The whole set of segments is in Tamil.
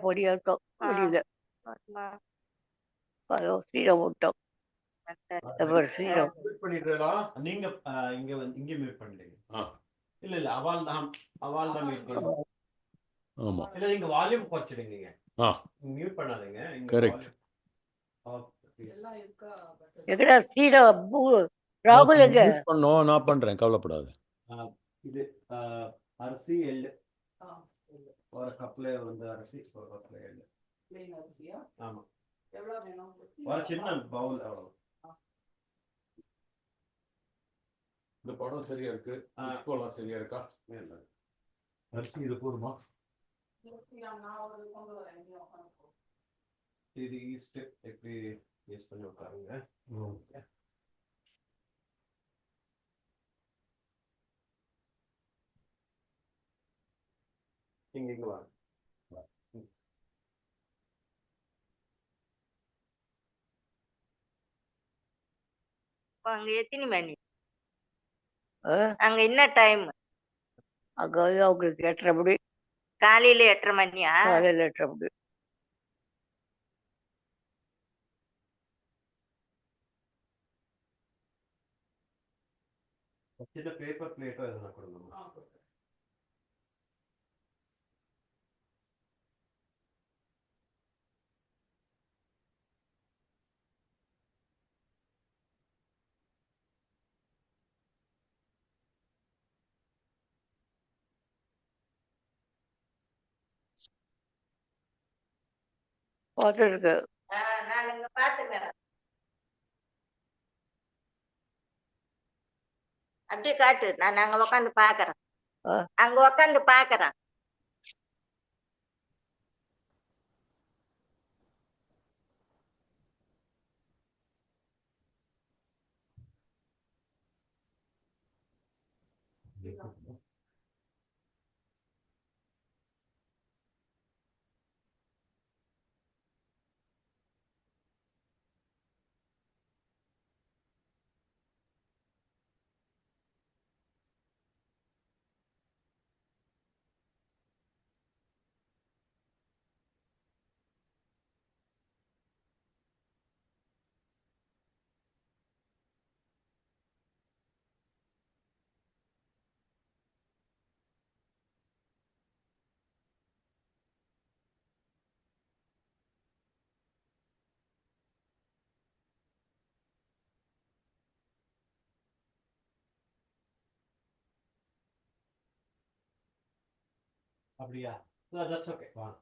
பொடியாட்டோ வெளியில ஸ்ரீராம் விட்டோம். ஸ்ரீராம் பண்ணிடுறா நீங்க இங்க வந்து இங்க மீட் பண்ணீங்க. இல்ல அவால் தான் மீட் பண்ணுவோம். ஆமா இல்ல நீங்க வால்யூம் குறைச்சிடுங்க. மியூட் பண்ணாதீங்க. கரெக்ட். எங்கடா ஸ்ரீராம் ராகுல் எங்க பண்ணோம் நான் பண்றேன் கவலைப்படாத. இது அரிசி எள்ளு ஒரு கப்ல வந்து அரிசி ஒரு கப்ல எள்ளு. ஆமா ஒரு சின்ன பவுல் அவ்வளவு. இந்த படம் சரியா இருக்கு. சரியா இருக்கா? அரிசி இது போதுமா? இது ஈஸ்ட் எப்படி யூஸ் பண்ணி உட்காருங்க. இங்க வாங்க. அங்க எத்தனை மணி? அங்க என்ன டைம்? அங்க அவங்களுக்கு 8:30 மணி. காலையில 8:30 மணியா? காலையில 8:30 மணி. சின்ன பேப்பர் பிளேட்டோ எதனா கொடுங்க. பார்த்துருக்கு. நான் இங்க பாத்துக்கிறேன். அப்படியே காட்டு. நான் அங்க உட்காந்து பாக்குறேன். அங்க உட்காந்து பாக்குறேன். அப்படியா? That's okay. வாங்க.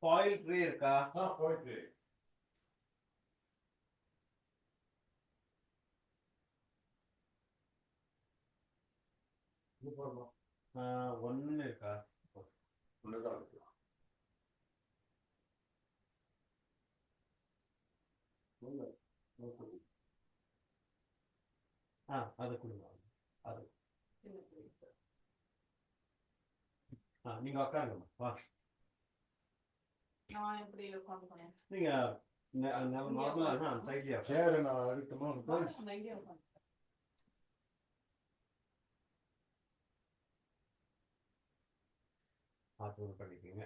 ஃபாயில் ட்ரே இருக்கா? Foil tray. ஒன்னு இருக்கா? ஒண்ணுதான் இருக்கு. அது கொடுங்க. அது நீங்க உட்காருங்க. வா. நான் எப்படி உட்கார்ந்து நீங்க நார்மலா சைட்லயா சேர் நான் எடுத்துமா ஆத்தூர் பண்ணிக்கீங்க.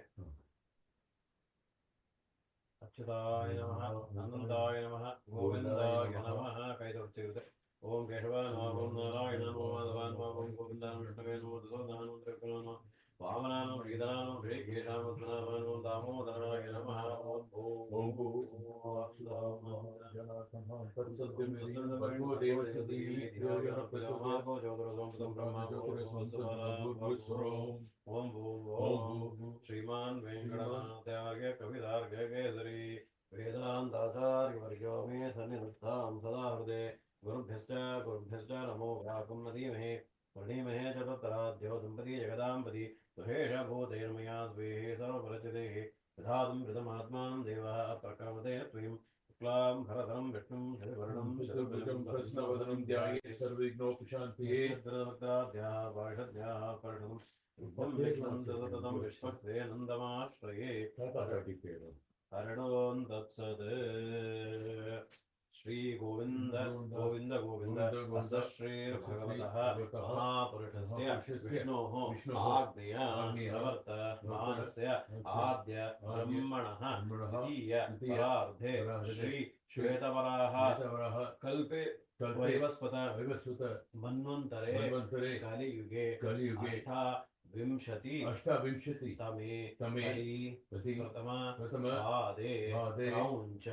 அச்சுதாய நமஹ அனந்தாய நமஹ கோவிந்தாய நமஹ கை தொடுத்துக்கிறது. ஓம் கேசவாய நமஹ ஓம் நாராயண நமஹ மாதவாய நமஹ ஓம் கோவிந்தாய விஷ்ணுவே நமஹ தசோதாய நமஹ வாமனானம் ஸ்ரீதரானம் ஸ்ரீகேஷாமத்மநாபாய நமஹ தாமோதராய நமஹ ஓம் ஓம் श्रीमान वेंकटनाथार्य कवितार्य केसरी वेदांताचार्यवर्यो मे सन्निधत्तां सदा हृदे गुरुभ्यश्च नमो व्याकुं नदीमहे वर्णीमहे च तत्राद्यो दम्पती जगदाम्पति सुहेशभूतैर्मया स्वेः सर्वप्रचितेः यथातं कृतमात्मानं देवः प्रकामते त्वयं शुक्लां भरतरं विष्णुं शशिवर्णं चतुर्भुजं प्रसन्नवदनं ध्यायेत् सर्वविघ्नोपशान्तये। विष्णुं विश्वक्से नन्दमाश्रये हरिणों तत्सत् श्री गोविंद गोविंद गोविंद अस श्रीर्भगवतः महापुरुषस्य विष्णोः आज्ञय प्रवर्तमानस्य आद्य ब्रह्मणः द्वितीय परार्धे श्री श्वेतवराह कल्पे वैवस्वत मन्वन्तरे कलियुगे अष्टाविंशति तमे प्रथम पादे क्रौञ्च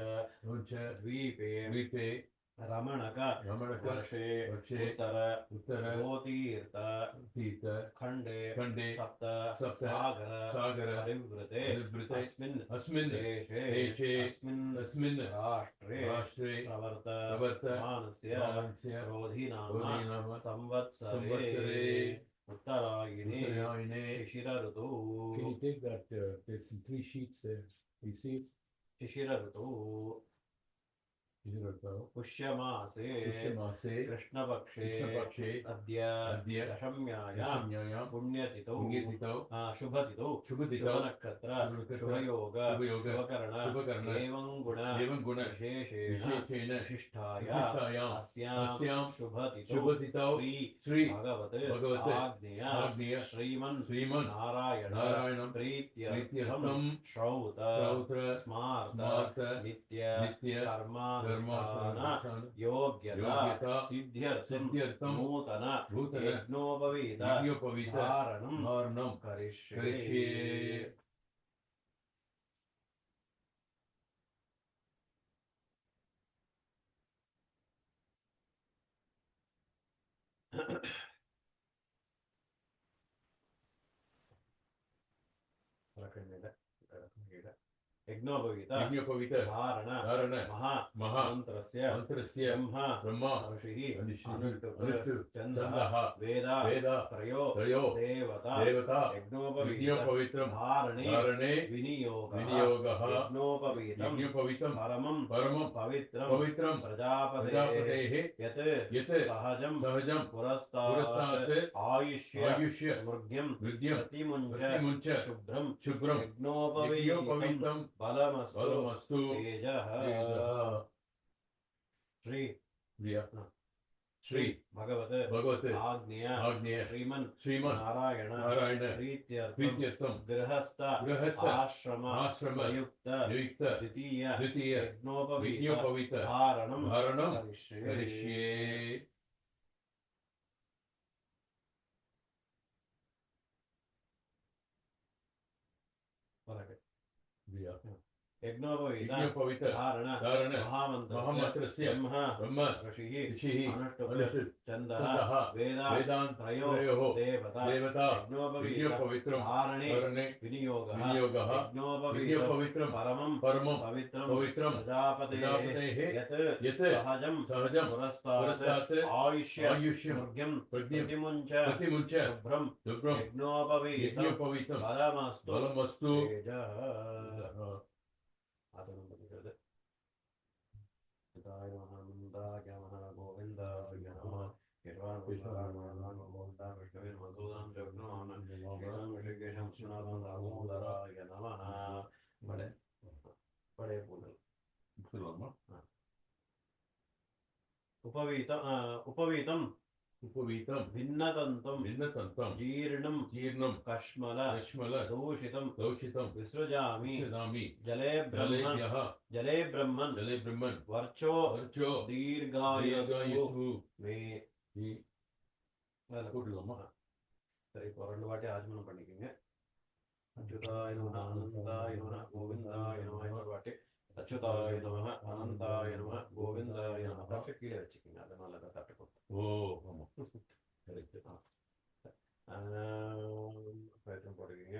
द्वीपे रमणक वर्षे उत्तर गोतीर्थ खण्डे सप्त सागर परिवृते अस्मिन् देशे अस्मिन् राष्ट्रे प्रवर्तमानस्य क्रोधीनाम संवत्सरे उत्तरायणे शिशिर ऋतु. Can you take that? There's some 3 sheets there. You see? शिशिर ऋतु पुष्यमासे कृष्णपक्षे अद्य दशम्यायां पुण्यतिथौ शुभतिथौ शुभनक्षत्र शुभयोग शुभकर्ण एवं गुण विशेषेण विशिष्टायां अस्यां शुभतिथौ श्री भगवत आज्ञया श्रीमन् नारायण प्रीत्यर्थं श्रौत स्मार्त नित्य कर्मानुष्ठान योग्यता सिद्ध्यर्थं नूतन यज्ञोपवीत धारणं करिष्ये. यज्ञोपवीत धारण महामन्त्रस्य ब्रह्मा ऋषिः अनुष्टुप् चन्द्रः वेद त्रयो देवता यज्ञोपवीतं धारणे विनियोगः यज्ञोपवीतं परमं पवित्रं प्रजापतेः यत् सहजं पुरस्तात् आयुष्य मृग्यं प्रतिमुञ्च शुभ्रं यज्ञोपवीतं बलमस्तु तेजः. श्री भगवत आज्ञया श्रीमन् नारायण प्रीत्यर्थं गृहस्थ आश्रम युक्त द्वितीय यज्ञोपवीत धारणं करिष्ये. यज्ञोपवीत धारण महामन्त्रस्य ब्रह्म ऋषिः अनुष्टुप् चन्द्रः वेद त्रयो देवता यज्ञोपवीतं धारणे विनियोगः यज्ञोपवीतं परमं पवित्रं प्रजापतेः यत् सहजं पुरस्तात् आयुष्य मृग्यं प्रतिमुञ्च शुभ्रं यज्ञोपवीतं बलमस्तु तेजः. गोविंदाय नमः. बड़े उपवीतं भिन्नतन्तं जीर्णं कश्मल दूषितं विसृजामि जले ब्रह्मन् वर्चो दीर्घायुः मे. சரி, இப்போ 2 வாட்டி ஆஜ்மனம் பண்ணிக்கோங்க. அச்சுதாய நமः அனந்தாய நமः கோவிந்தாய நமः. இன்னொரு வாட்டி அச்சுதாய நமः அனந்தாய நமः கோவிந்தாய நமः. தட்டு கீழே வச்சுக்கோங்க, அதனால தான் தட்டு கொடுத்து. ஆமாம், கரெக்டு. பிரயத்தனம் போடுவீங்க.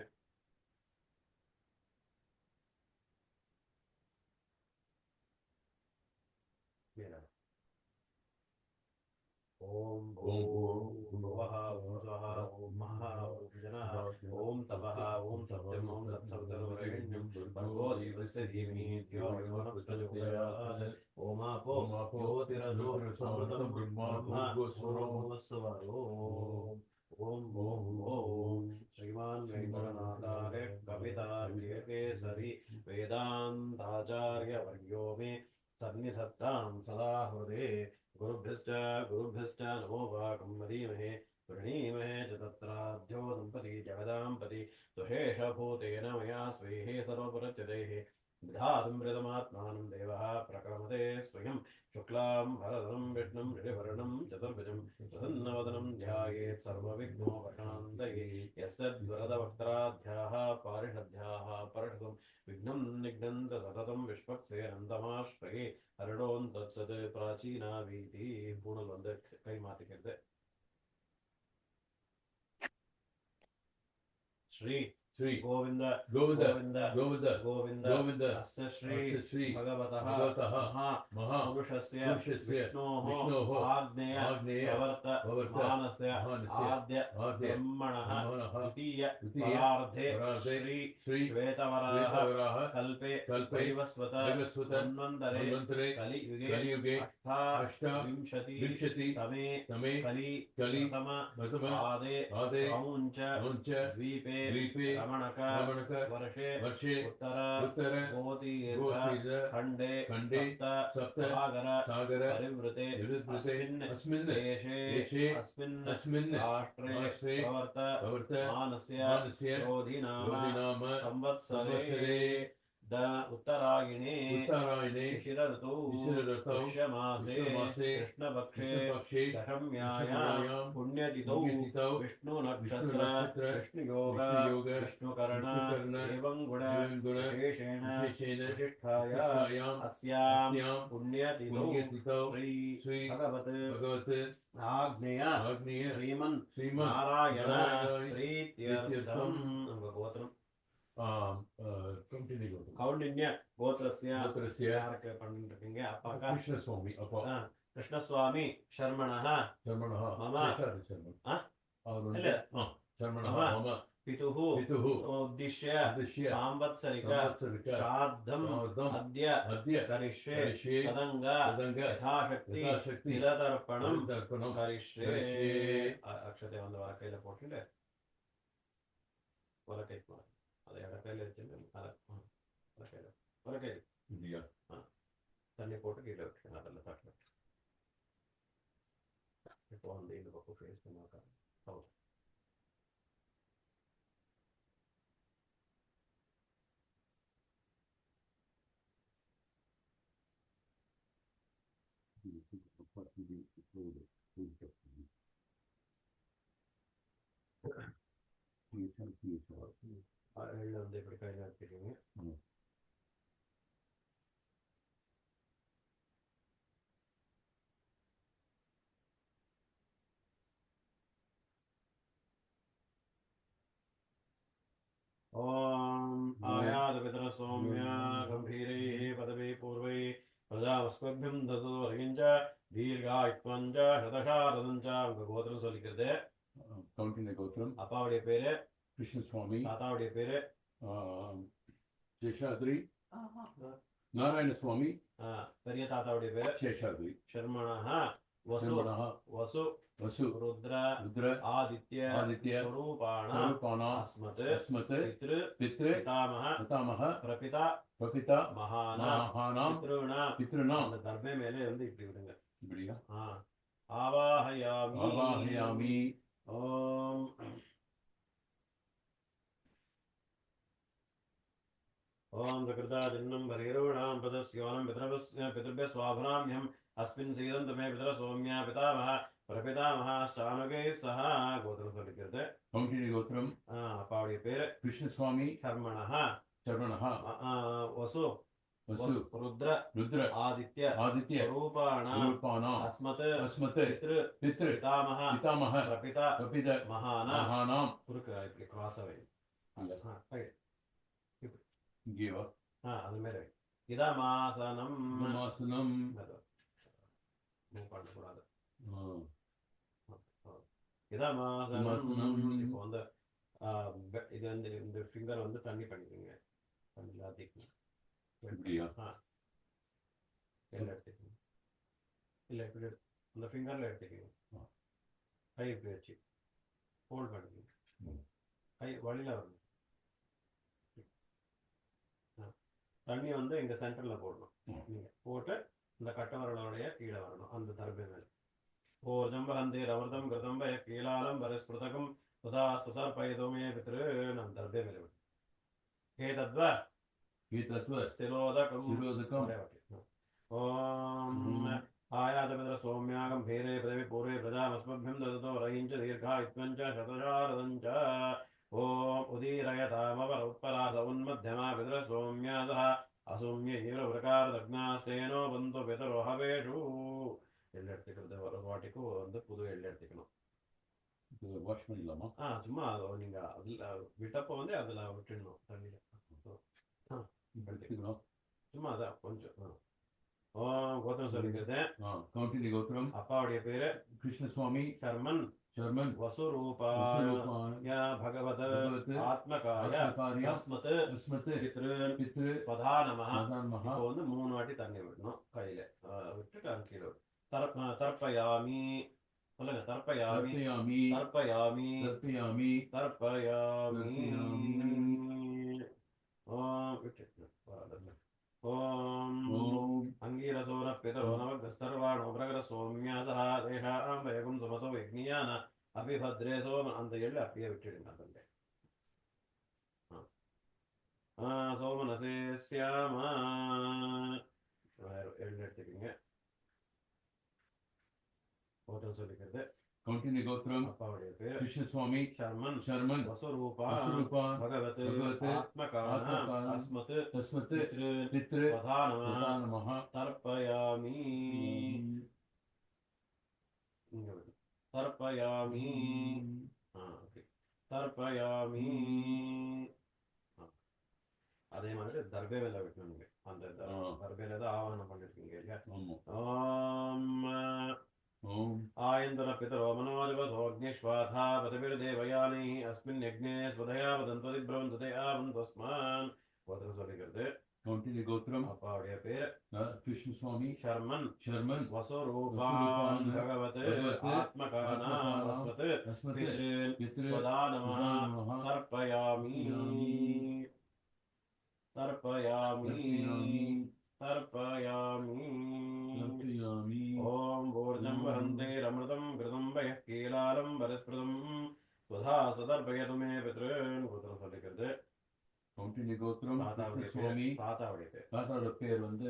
ओम भुवः ओम स्वः ओम महः ओम जनः ओम तपः ओम सत्यम् ओम तत्सवितुर्वरेण्यं भर्गो देवस्य धीमहि धियो यो नः प्रचोदयात्. ओमापो ज्योतिरसो अमृतं ब्रह्म भूर्भुवः स्वरो. ஓம் ஓம் ஓம் ஸ்ரீமான் வெங்கடநாதாய கவிதார்க்கியகேசரி வேதாந்தாச்சார்ய வர்யோ மே சந்நிதத்தாம் சதா ஹிருதே குருभ्यश्च नमो वाकं मदीमहे प्रणीमहे च तत्राद्यो दम्पती जगदाम्पति सुशेषभूतेन मया स्वेः सर्वपरच्यतेः विधातुं मृतमात्मानं देवः प्रक्रमते स्वयं शुक्लां भरधरं विष्णुं हृदिवर्णं चतुर्भुजं प्रसन्नवदनं ध्यायेत् सर्वविघ्नोपशान्तये यस्यद्वरदवक्त्राध्याः पारिषद्याः परषुं विघ्नं निघ्नन्त सततं विश्वक्सेनन्दमाश्रये हरणोन् तत्सत् प्राचीनावीति பூணல் வந்து கை மாத்திக்கிறது Sri Sri Govind Govinda Govind Govinda Govind Govinda अस्य श्री Asya Sri भगवतः Bhagavataha महा पुरुषस्य विष्णोः आग्नेय प्रवर्त मानस्य आद्य ब्रह्मणः द्वितीय परार्धे श्री श्वेतवराह कल्पे वैवस्वत मन्वन्तरे कलियुगे अष्टाविंशति तमे कलि प्रथम आदे क्रौञ्च द्वीपे रमणक वर्षे उत्तर गोतीर्ध खण्डे सप्त सागर परिवृते अस्मिन् देशे अस्मिन् राष्ट्रे प्रवर्त मानस्य क्रोधिनाम संवत्सरे उत्तरायणे शिशिर ऋतौ पुष्यमासे कृष्णपक्षे दशम्यायां पुण्यतिथौ विष्णुनक्षत्र विष्णुयोग विष्णुकर्ण एवं गुण विशेषेण विशिष्टायाम् अस्यां पुण्यतिथौ श्री भगवत् आग्नेय श्रीमन् नारायण प्रीत्यर्थम् गोत्रम् கௌண்டின்ய கோத்திரஸ்ய யாருக்கு பண்ணிட்டு இருக்கீங்க அப்பாக்கா Krishnaswamy அப்பா கிருஷ்ணசுவாமி சர்மணः மம இல்ல சர்மணः மம பிதுः உद्दिश्य சாம்பத்சரிக ஸ்ராத்தம் அத்ய கரிஷ்யே ததங்க யதாசக்தி திலதர்ப்பணம் கரிஷ்யே அக்ஷதை வந்து வலக்கையில போட்டுட்டு வலக்கை அதை இடக்கையில் வச்சுட்டு வலக்கையில் தண்ணி போட்டு கீழே வச்சுக்கணும் அதில் தட்டு இப்போ வந்து இந்த பக்கம் ஃபேஸ் பண்ணாக்கா எள்ளு வந்து இப்படி கையில் எடுத்துக்கீங்க ஓம் ஆயாத பிதர சௌமியா கம்பீரைः பதவே பூர்வை பிரஜாவஸ்மபியம் தது வர்கிஞ்ச தீர்காயுத்மஞ்ச சதசாரதஞ்ச உங்க கோத்திரம் சொல்லிக்கிறது கௌண்டின்ய கோத்திரம் அப்பாவுடைய பேரு கிருஷ்ணசுவாமி தாத்தாவுடைய பேரு சேஷாத்ரி நாராயணசுவாமி பெரிய தாத்தாவுடைய பேரு சேஷாத்ரி சர்மணः வசு ருத்ர ஆதித்ய ஸ்வரூபாண அஸ்மத் பித்ரு பிதாமஹ பிரபிதா மகானாம் பித்ருணாம் அந்த தர்பை மேலே வந்து இப்படி விடுங்க இப்படியா ஆவாஹயாமி ஓம் ओम सकृतादिन्नं भरीरोणां पदस्योनं पितृभ्यः स्वाभराम्यम् अस्मिन् सीदन्तु मे पितरः सौम्या पितामह प्रपितामहाष्टानुगैः सह गोत्रं சொல்லிக்கிறது கௌண்டின்ய கோத்திரம் அப்பாவுடைய பேரு கிருஷ்ணசுவாமி சர்மணः வசு ருத்ர ஆதித்ய ரூபாண அஸ்மத் பித்ரு பிதாமஹ பிரபிதா மகானாம் குறுக்கு இப்படி கிராஸ் ஆகி இங்கேவா அது மாதிரி இதமாசனம் பண்ணக்கூடாது இதமாசனம் இப்போ வந்து இது வந்து இந்த ஃபிங்கர் வந்து தண்ணி பண்ணிக்கோங்க தண்ணியில் ஆத்திக்கணும் எல்லாம் எடுத்துக்கணும் இல்லை இப்படி அந்த ஃபிங்கரில் எடுத்துக்கணும் கை இப்படி வச்சு ஹோல்ட் பண்ணிக்கணும். கை வழியில் வரணும். தண்ணி வந்து இங்கே சென்டரில் போடணும். நீங்கள் போட்டு இந்த கட்டை வரலோடைய கீழே வரணும் அந்த தர்பை மேலே. ஓஜம்பரந்தே ரவர்தம் கிருதம் பய கீழாலம் பரஸ்பிருதகம் சுதா சுதர் பைதோமே பித்ரு நம்ம தர்பை மேலே விடும். ஹே தத்வ ஸ்திரோதகம் ஓம் आयातमित्र सौम्यागं भेरे पृथिवी पूर्वे प्रजामस्मभ्यं ददतो रयिञ्च दीर्घायुत्वञ्च शतशारदञ्च ॐ उदीरयतामव उत्परास उन्मध्यमा पितरः सौम्यासः असौम्यैरवृकारदग्नास्तेनो बन्धु पितरो हवेषु எல்லெடுத்துக்கிறது ஒரு வாட்டிக்கு வந்து புது எள்ளு எடுத்துக்கணும். வாஷ் பண்ணிடலாமா? சும்மா அதை நீங்கள் அதில் விட்டப்போ வந்து அதில் விட்டுடணும் தண்ணியில். எடுத்துக்கணும் சும்மா அதான் கொஞ்சம். ஓம் கோத்திரம் சொல்லிக்கிறது. கௌண்டினி கோத்திரம். அப்பாவுடைய பேரு கிருஷ்ணசுவாமி சர்மன் வசுரூபாய பகவத் ஆத்மகாய அஸ்மத் பித்ரு ஸ்வதா நமஹ. இப்போ வந்து 3 வாட்டி தண்ணி விடணும் கையில விட்டுட்டு கீழே தர்ப்பயாமி. சொல்லுங்க. தர்ப்பயாமி தர்ப்பயாமி தர்ப்பயாமி தர்ப்பயாமி. ஓம் விட்டு ஓம் அங்கீரசோன பிதரோ நவகஸ்தர்வாணோ பிரகர சோம்யாதா தேஷாம் பயகும் சுமதோ யக்ஞான அபிபத்ரே சோம. அந்த எள்ளு அப்படியே விட்டுடுங்க. அந்த சோமனசே சியாம எள்ளு எடுத்துக்கிங்க. கோத்திரம் சொல்லிக்கிறது. கௌண்டினி கோத்திரம். அப்பாவுடைய பேர் கிருஷ்ணசுவாமி சர்மன் வசுரூபா பகவத் ஆத்மகான அஸ்மத் பித்ரு ஸ்வதா நமஹ தர்ப்பயாமி தர்ப்பயாமி தர்ப்பயாமி. அதே மாதிரி தர்பே வேலை விட்டணும். நீங்க அந்த தர்பேல தான் ஆவாகனம் பண்ணிருக்கீங்க இல்லையா? आयन्दन पितरो मनोजवसोऽग्निश्वाथा पतिभिर्देवयानि अस्मिन् यज्ञे स्वधया वदन्त्वदिब्रवन्तते आवन्तस्मान्. गोत्रं சொல்லிக்கிறது. கௌண்டினி கோத்திரம். அப்பாவுடைய பேர் கிருஷ்ணசுவாமி சர்மன் வசுரூபான் பகவத் ஆத்மகான அஸ்மத் பித்ரு ஸ்வதா நமஹ தர்ப்பயாமி தர்ப்பயாமி தர்ப்பயாமி. ஓம் ஊர்ஜம் வரந்தே ரமிருதம் கிருதம் பய கீலாலம் பரஸ்பிருதம் சுதா சதர்பயது மே பித்ருன். கோத்திரம் சொல்லிக்கிறது. கௌண்டினி கோத்திரம். தாத்தாவுடைய பேர் பேர் வந்து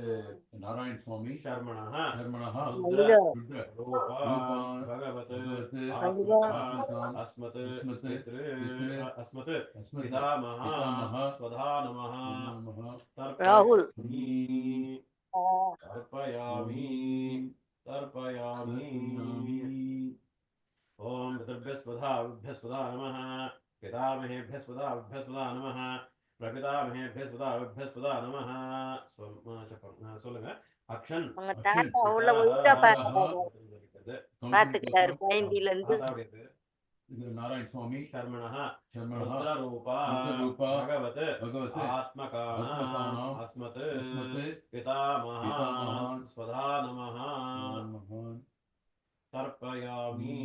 நாராயண சுவாமி சர்மணஹ ருத்ர பகவத் அஸ்மத் பித்ரு அஸ்மத் பிதாமஹ ஸ்வதா நமஹ தர்ப்பயாமி தர்ப்பயாமி தர்ப்பயாமி. ஓம் பிதர்भ्यस्पदा நமः பிதாமஹேभ्यस्पदा நமः பிரபிதாமஹேभ्यस्पदा நமः. சொல்லுங்க. அக்ஷன் பாத்துக்கிறாரு பைந்தில இருந்து. நாராயண சுவாமி சர்மணஹ ருத்ரரூபா பகவத் ஆத்மகான அஸ்மத் பிதாமஹ ஸ்வதா நமஹ தர்ப்பயாமி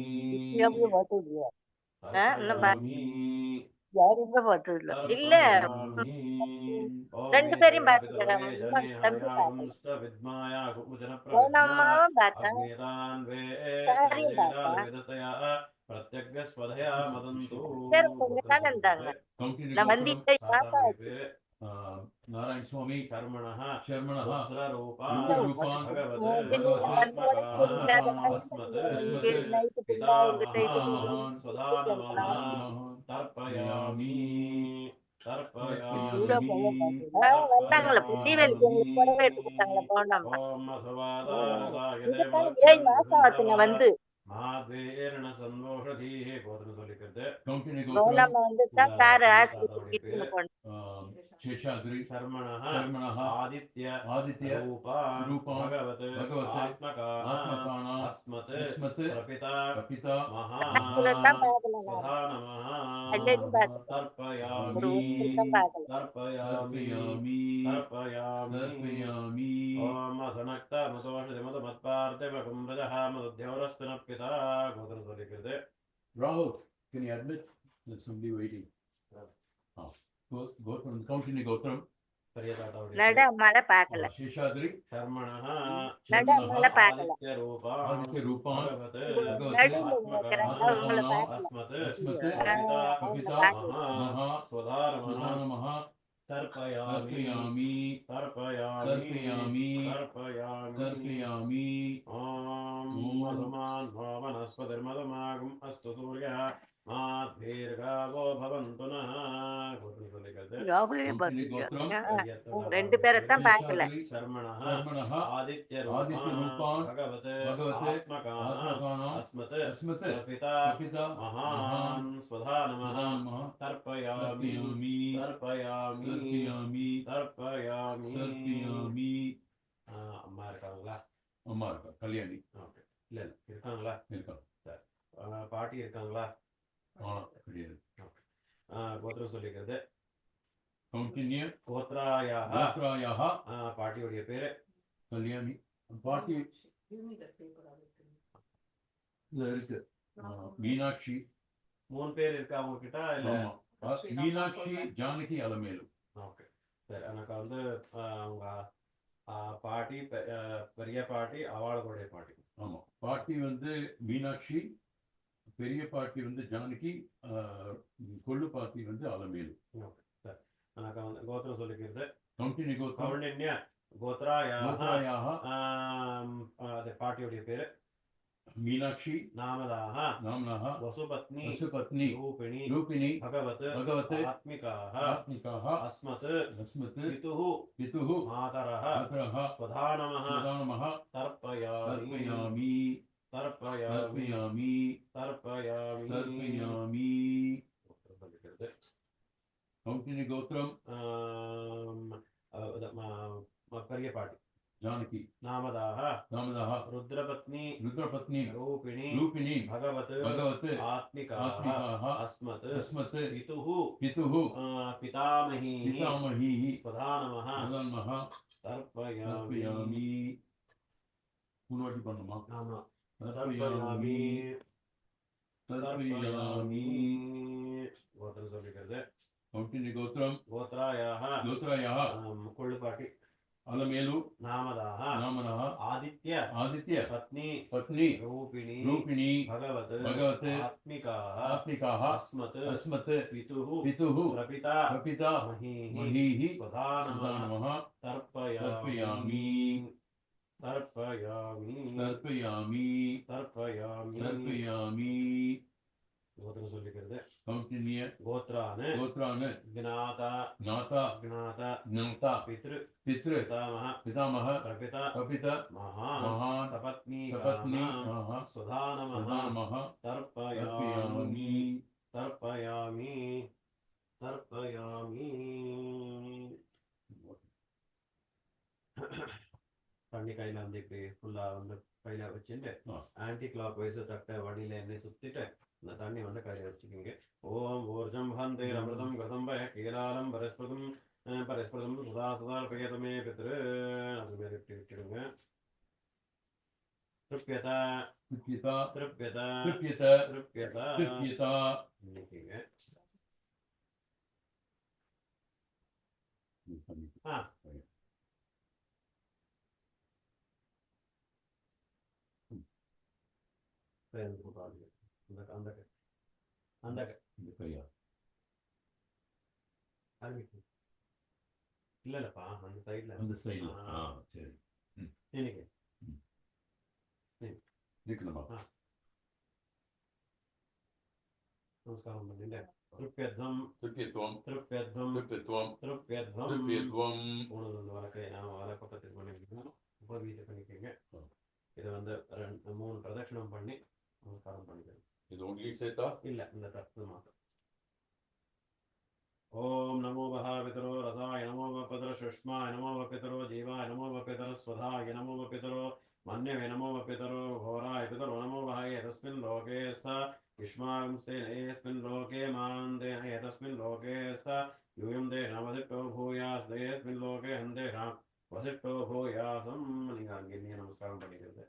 இல்ல. 2 பேரையும் பாத்துக்கிறேன். அம்மாவும் பார்த்தேன். பிரத்யக்ஸ்வதயா மதந்து. நான் வந்துட்டு நாராயண சுவாமி கர்மணஹ ருத்ரரூபான் பகவத் அஸ்மத் பிதாமஹ ஸ்வதா நமஹ தர்ப்பயாமி வந்தாங்களா தீவெளிக்கு புடவை எடுத்து கொடுத்தாங்களா போனோம். ஓம் அசவாதாரசாய 7 மாசம் ஆச்சுங்க வந்து. மாதேரண சந்தோஷதீஹே. கோத்திரம் சொல்லிக்கிறது. நம்ம வந்து தான் சார் ஆஸ்பத்திரிக்கு போனோம். சேஷாத்ரி சர்மணஹ ஆதித்ய ரூபான் பகவத் ஆத்மகான அஸ்மத் பிரபிதா மஹா ஸ்வதா நமஹ தர்ப்பயாமி தர்ப்பயாமி தர்ப்பயாமி. ஓம் அசனக்த மசோஷதி மதுமத்பார்த்திமகும்பிரஜஹ மதுத்யௌரஸ்துன பிதா. கோத்திரம் சொல்லிக்கிறது. ராகுல் Can you admit there's somebody waiting? Go from continue Gotram. பெரிய தாத்தாவுடைய நடு அம்மால பாக்கல Sheshadri. சர்மணः நடு அம்மால பாக்கல ஆதித்ய ரூபா Aditya Rupan. பகவத் நடுவுல இருக்கிறாங்க அவங்கள பாக்கல அஸ்மத் Asmate. கபிதா Kapita. பாக்கல. Maha. ஸ்வதாரமः Sudhanamaha. தர்ப்பயாமி Tarpayami. தர்ப்பயாமி Tarpayami. தர்ப்பயாமி Tarpayami. ஓம் ஓம். மதுமான் வனஸ்பதிர்மதமாகும் அஸ்து சூர்யா மாத்வீர்காவோ பவந்து நः கோத்திரம் சொல்லிக்கிறது ராகுலையும் Continue பார்த்துருக்கியா? Gotram. ரெண்டு பேரைத்தான் பாக்கல Sheshadri. சர்மணः Sharmanaha. ஆதித்ய ஆதித்ய ரூபான் பகவத் பகவத் ஆத்மகான Atmakana. Asmat Asmate. Kabita Kapita. மகான் ஸ்வதா நமः Sudhanamaha. தர்ப்பயாமி Tarpayami. தர்ப்பயாமி Tarpayami. தர்ப்பயாமி Tarpayami. அம்மா இருக்காங்களா? அம்மா இருக்கா கல்யாணி ஓகே இல்ல இருக்காங்களா? இருக்கான் பாட்டி இருக்காங்களா? கிடையாது. கோத்திரம் சொல்லிக்கிறது கௌண்டின்ய கோத்ராயாக கோத்ராயாக பாட்டியுடைய பேரு கல்யாணி பாட்டி இதுல இருக்கு மீனாட்சி. மூணு பேர் இருக்கா அவங்க கிட்ட இல்ல? ஆமா. மீனாட்சி ஜானகி அலமேலு. ஓகே சரி. எனக்கு வந்து அவங்க பாட்டி பெரிய பாட்டி அவளுடைய பாட்டி. ஆமா. பாட்டி வந்து மீனாட்சி, பெரிய பாட்டி வந்து ஜானகி, கொள்ளு பாட்டி வந்து அலமேலு. ஓகே சரி. எனக்கு வந்து கோத்திரம் சொல்லிக்கிறது கௌண்டின்ய கோத்ரம் கௌண்டின்ய கோத்ராயாக கோத்ராயாக அது பாட்டியுடைய பேரு மீனாட்சி நாமதாக நாம்னாக வசுபத்னி வசுபத்னி ரூபிணி ரூபிணி பகவத் பகவத் ஆத்மிகாः ஆத்மிகாः அஸ்மத் அஸ்மத் பிதுः பிதுः மாதரः மாதரः ஸ்வதானமः சுதானமः தர்ப்பயாமி தர்ப்பயாமி தர்ப்பயாமி தர்ப்பயாமி தர்ப்பயாமி தர்ப்பயாமி. கௌண்டின்ய கோத்ரம் பெரிய பாட்டி ஜானகி நாமதாக நாமதாக ருத்ரபத்னி ருத்ரபத்னி ரூபிணி ரூபிணி பகவத் பகவத் ஆத்மிகாः ஆத்மிகாः அஸ்மத் அஸ்மத் பிதுः பிதுः பிதாமஹி பிதாமஹி ஸ்வதானமः சுதானமः தர்ப்பயாமி தர்ப்பயாமி. முன்னாடி பண்ணுமா? ஆமா தர்ப்பயாமி தர்ப்பயாமி. கோத்திரம் சொல்லிக்கிறது கௌண்டின்ய கோத்ரம் கோத்ராயாக கோத்ராயாக கொள்ளுப்பாட்டி அலமேலு நாமதாக நாமனः ஆதித்ய ஆதித்ய பத்னி பத்னி ரூபிணி ரூபிணி பகவத் பகவத் ஆத்மிகாः ஆத்மிகாः அஸ்மத் அஸ்மத் பிதுः பிதுः பிரபிதா பிரபிதா மஹீः மஹீः ஸ்வதானமः சுதானமः தர்ப்பயாமி தர்ப்பயாமி தர்ப்பயாமி தர்ப்பயாமி தர்ப்பயாமி தர்ப்பயாமி. கோத்திரம் சொல்லிக்கிறது கௌண்டின்ய கோத்ரான் கோத்ரான் ஜ்ஞாத நாதா ஜ்ஞாத ஞாதா பித்ரு பித்ரு பிதாமஹ பிதாமஹ பிரபிதா கபித மகான் மகான் சபத்னி சபத்னி சுதானமः சுதானமः தர்ப்பயாமி தர்ப்பயாமி. தர்ப்பயாமி தர்ப்பயாமி. தண்ணி கையில வந்து இப்படி ஃபுல்லா வந்து கையில வச்சுட்டு ஆன்டி கிளாக் வைஸ் தட்டை வடியில எண்ணெய் சுத்திட்டு இந்த தண்ணி வந்து கையில வச்சுக்கோங்க. ஓம் ஊர்ஜம் ஹந்தே அமிர்தம் கிருதம் பய கீலாலம் பரஸ்பதம் பரஸ்பதம் சுதா சுதா பிரயதமே பித்ரு அது மாதிரி இப்படி விட்டுடுங்க. திருப்யதா திருப்யதா திருப்யதா திருப்யத திருப்யதா திருப்யதா. இன்னைக்குங்க அந்த அந்த அந்த இந்த கையா இல்ல இல்லப்பா அந்த சைட்ல அந்த சைடுல. சரி இன்னைக்கு நிக்கணுமா? நமஸ்காரம் பண்ணிட்டு திருப்யத்வம் திருப்யத்வம் திருப்யத்வம் திருப்யத்வம் திருப்யத்வம் திருப்யத்வம். மூணு வழக்கை நான் வலை பக்கத்துக்கு பண்ணிருக்கேன். உபவீதம் பண்ணிக்கோங்க. இதை வந்து 3 பிரதட்சணம் பண்ணி நமஸ்காரம் பண்ணிக்கணும். இது ஒன்லி சேர்த்தா இல்ல இந்த தத்து மாத்திரம். ஓம் நமோ மகாபிதரோ ரசாய நமோ வபிதரோ சுஷ்மாய நமோ வபிதரோ ஜீவாய நமோ வபிதரோ ஸ்வதாய நமோ வபிதரோ மன்யவே நமோ வபிதரோ घोराय पितरो नमो वहाय तस्मिन् लोके स्था युष्माकं स्तेन एस्मिन् लोके मान्देन एतस्मिन् लोके स्था यूयं तेन वसिष्ठो भूयास् एस्मिन् लोके हन्तेषां वसिष्ठो भूयासं. நீங்கள் அங்கே நமஸ்காரம் பண்ணிக்கிறது.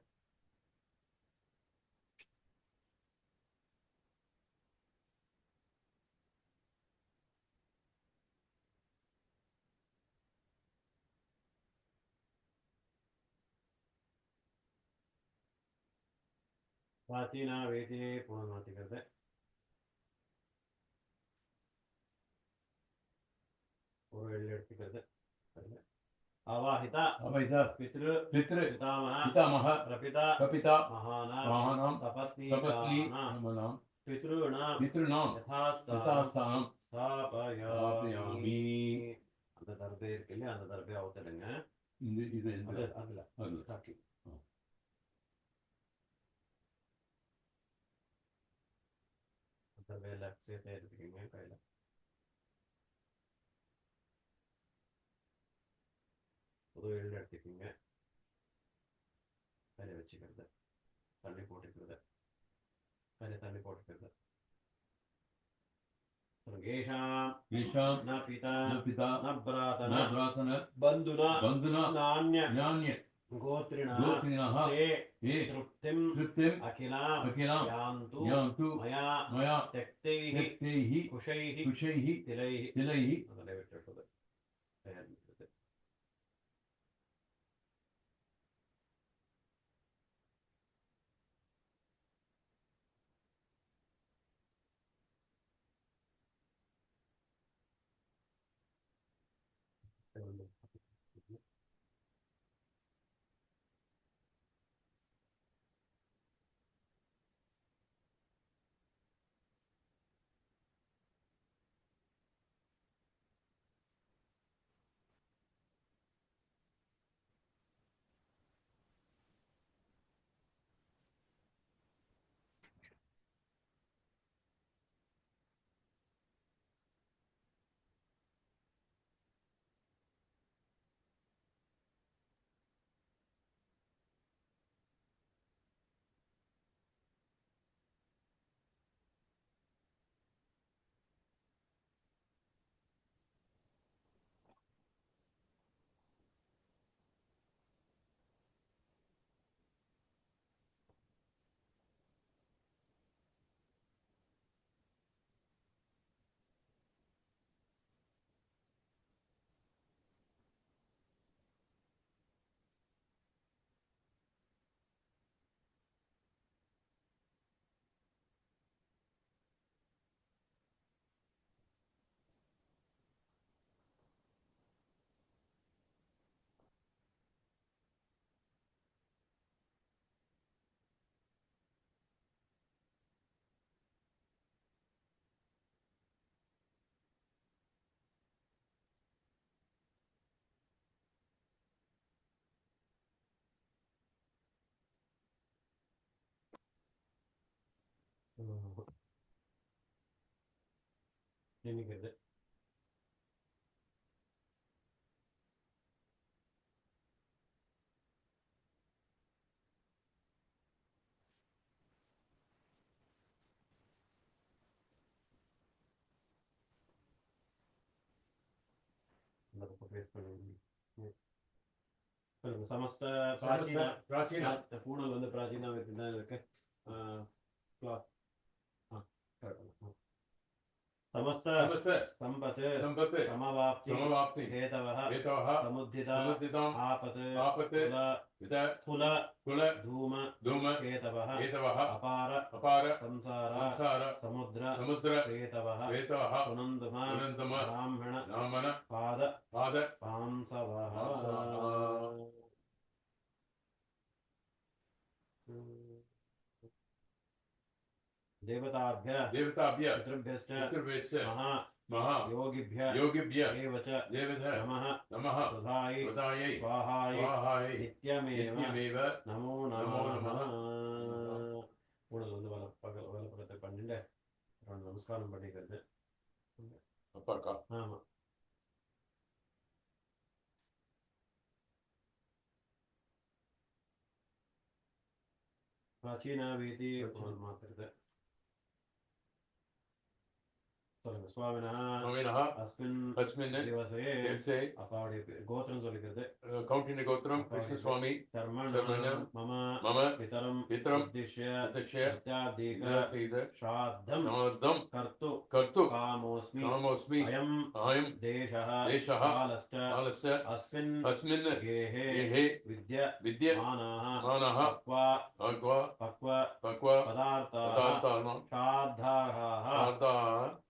பிராச்சீனா வேதி புனல் மாற்றிக்கிறது. ஒரு எள்ளு எடுத்துக்கிறது. ஆவாஹிதா அவைதா பித்ரு பித்ரு பிதாமஹ பிதாமஹ பிரபிதா பிரபிதா மகானாம் மகானாம் சபத்னி சபத்னி கானாம் நமனாம் பித்ருணாம் பித்ருநாம் யதாஸ்தானம் யதாஸ்தானம் ஸ்தாபயாமி. ஸ்தாபயாமி. அந்த தர்பே இருக்கு இல்லையா, அந்த தர்பே அவுத்துடுங்க. இது அது அதுல அதுல. சாக்கி. தர்பேல சேர்த்தே எடுத்துக்கீங்க கையில. புது எள்ளு எடுத்துக்கீங்க. கையில வச்சுக்கிறது. தண்ணி போட்டுக்கிறது. கையில தண்ணி போட்டுக்கிறது. ஏஷாம் ஈஷாம் ந பிதா ந பிதா ந பிராதன ந பிரார்த்தன பந்துனா பந்துனா நான்ய ஞான்ய கோத்ரிணா கோத்ரிணः ते ये तृप्तिम् तृप्तिम् अखिलाम् अखिलाम् यान्तु यान्तु मया मया त्यक्तैः त्यक्तैः कुशैः कुशैः तिलैः तिलैः ಅದನ್ನೇ ಬಿಟ್ಟಿರ್ತದೆ. நினைக்கிறது. இந்த பக்கம் பேஸ் பண்ணுங்க. சொல்லுங்க. சமஸ்த பிராச்சீன प्राचीन பூனல் வந்து பிராச்சீனா தான் இருக்கு. கிளாத் समस्त समस्त संपत् संपत् समवाप्ति समवाप्ति हेतवः हेतवः समुद्धिता समुद्धिताम् आपत् आपत् कुल कुल कुल धूम धूम हेतवः हेतवः अपार अपार संसार संसार समुद्र समुद्र हेतवः हेतवः पुनन्दम पुनन्दम ब्राह्मण ब्राह्मण पाद पाद पांसवः देवताभ्य पितृभ्यश्च महा योगिभ्य योगिभ्य एव च नमः नमः सुधायै सुधायै स्वाहायै नित्यमेव नमो नमो नमः. नमः. உனது வந்து வலப்பக்கத்தை பண்ணிட்டு நமஸ்காரம் பண்ணிக்கிறது. அப்பாக்கா ஆமா. प्राचीना वीति मात्रित. சொல்லுங்க. சுவாமினா स्वामिनः अस्मिन् अस्मिन् दिवसे दिवसे அப்பாவுடைய கோத்திரம் சொல்லிக்கிறது. கௌண்டின்ய கோத்திரம் கிருஷ்ணசுவாமி कर्मण्यं मम மம पितरं पितरं उद्दिश्य उद्दिश्य प्रत्यादीक प्रत्यादीक श्राद्धं நார்தம் कर्तु கர்த்து कामोऽस्मि காமோஸ்மி अयं ஆயம் देशः देशः कालश्च காலஸ்ய अस्मिन् அஸ்மின் गेहे ஏஹே विद्यमानाः மானः ஆக்வா पक्व பக்வா पदार्थाः பதார்த்தானாம் श्राद्धाः ஆர்த்தாः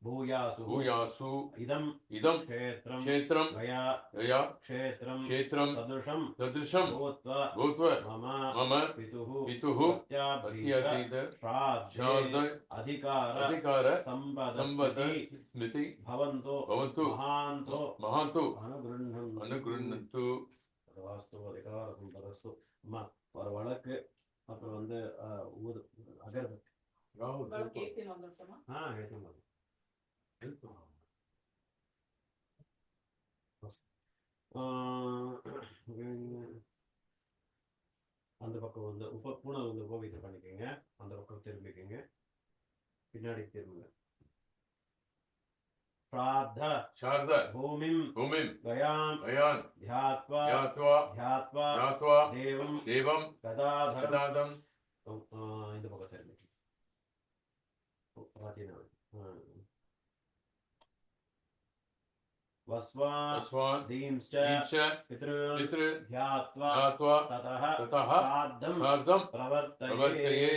भूयासु பூயாசு इदं இதம் क्षेत्रं க்ஷேத்திரம் गया கயா क्षेत्रं க்ஷேத்திரம் सदृशं சதிருஷம் भूत्वा பூத்வ मम மம पितुः पितुः प्रत्याभीत அத்தியாதீத श्राद्धे श्राद्ध अधिकार அதிகார संपद சம்பத ஸ்மிருதி भवन्तो பவந்து महान्तो மகாந்து अनुगृह्णन्तु அனுகிருண்ணத்து வாஸ்து அதிகார சம்பதஸ்து அம்மா ஒரு வழக்கு அப்புறம் வந்து ஊது அகர்பத்தி ஏற்றுங்க அந்த பக்கம் வந்து பூனை வந்து கோவித்தை பண்ணிக்கோங்க, அந்த பக்கம் திரும்பிக்கோங்க, பின்னாடி திரும்புங்க. श्राद्ध शारद भूमिं भूमिं गयां गयान् ध्यात्वा ध्यात्वा ध्यात्वा ध्यात्वा देवं देवं गदाधरं गदाधं இந்த பக்கம் திரும்பி वस्वान् दींश्च पितृ ध्यात्वा ततः श्राद्धं प्रवर्तये.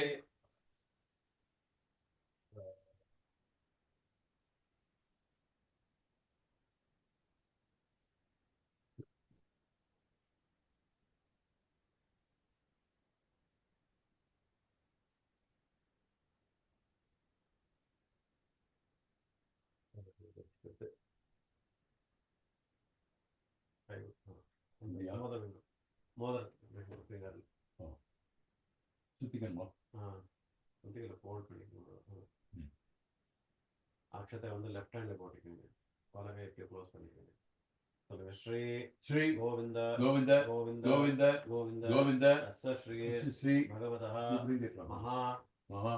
அக்ஷத்தை வந்து லெஃப்ட் ஹேண்ட்ல போட்டுக்கோங்க, பலகை க்ளோஸ் பண்ணிக்கோங்க. சொல்லுங்க. ஸ்ரீ ஸ்ரீ கோவிந்த கோவிந்த கோவிந்த கோவிந்த கோவிந்த கோவிந்த ஸ்ரீ ஸ்ரீ भगवतः மகா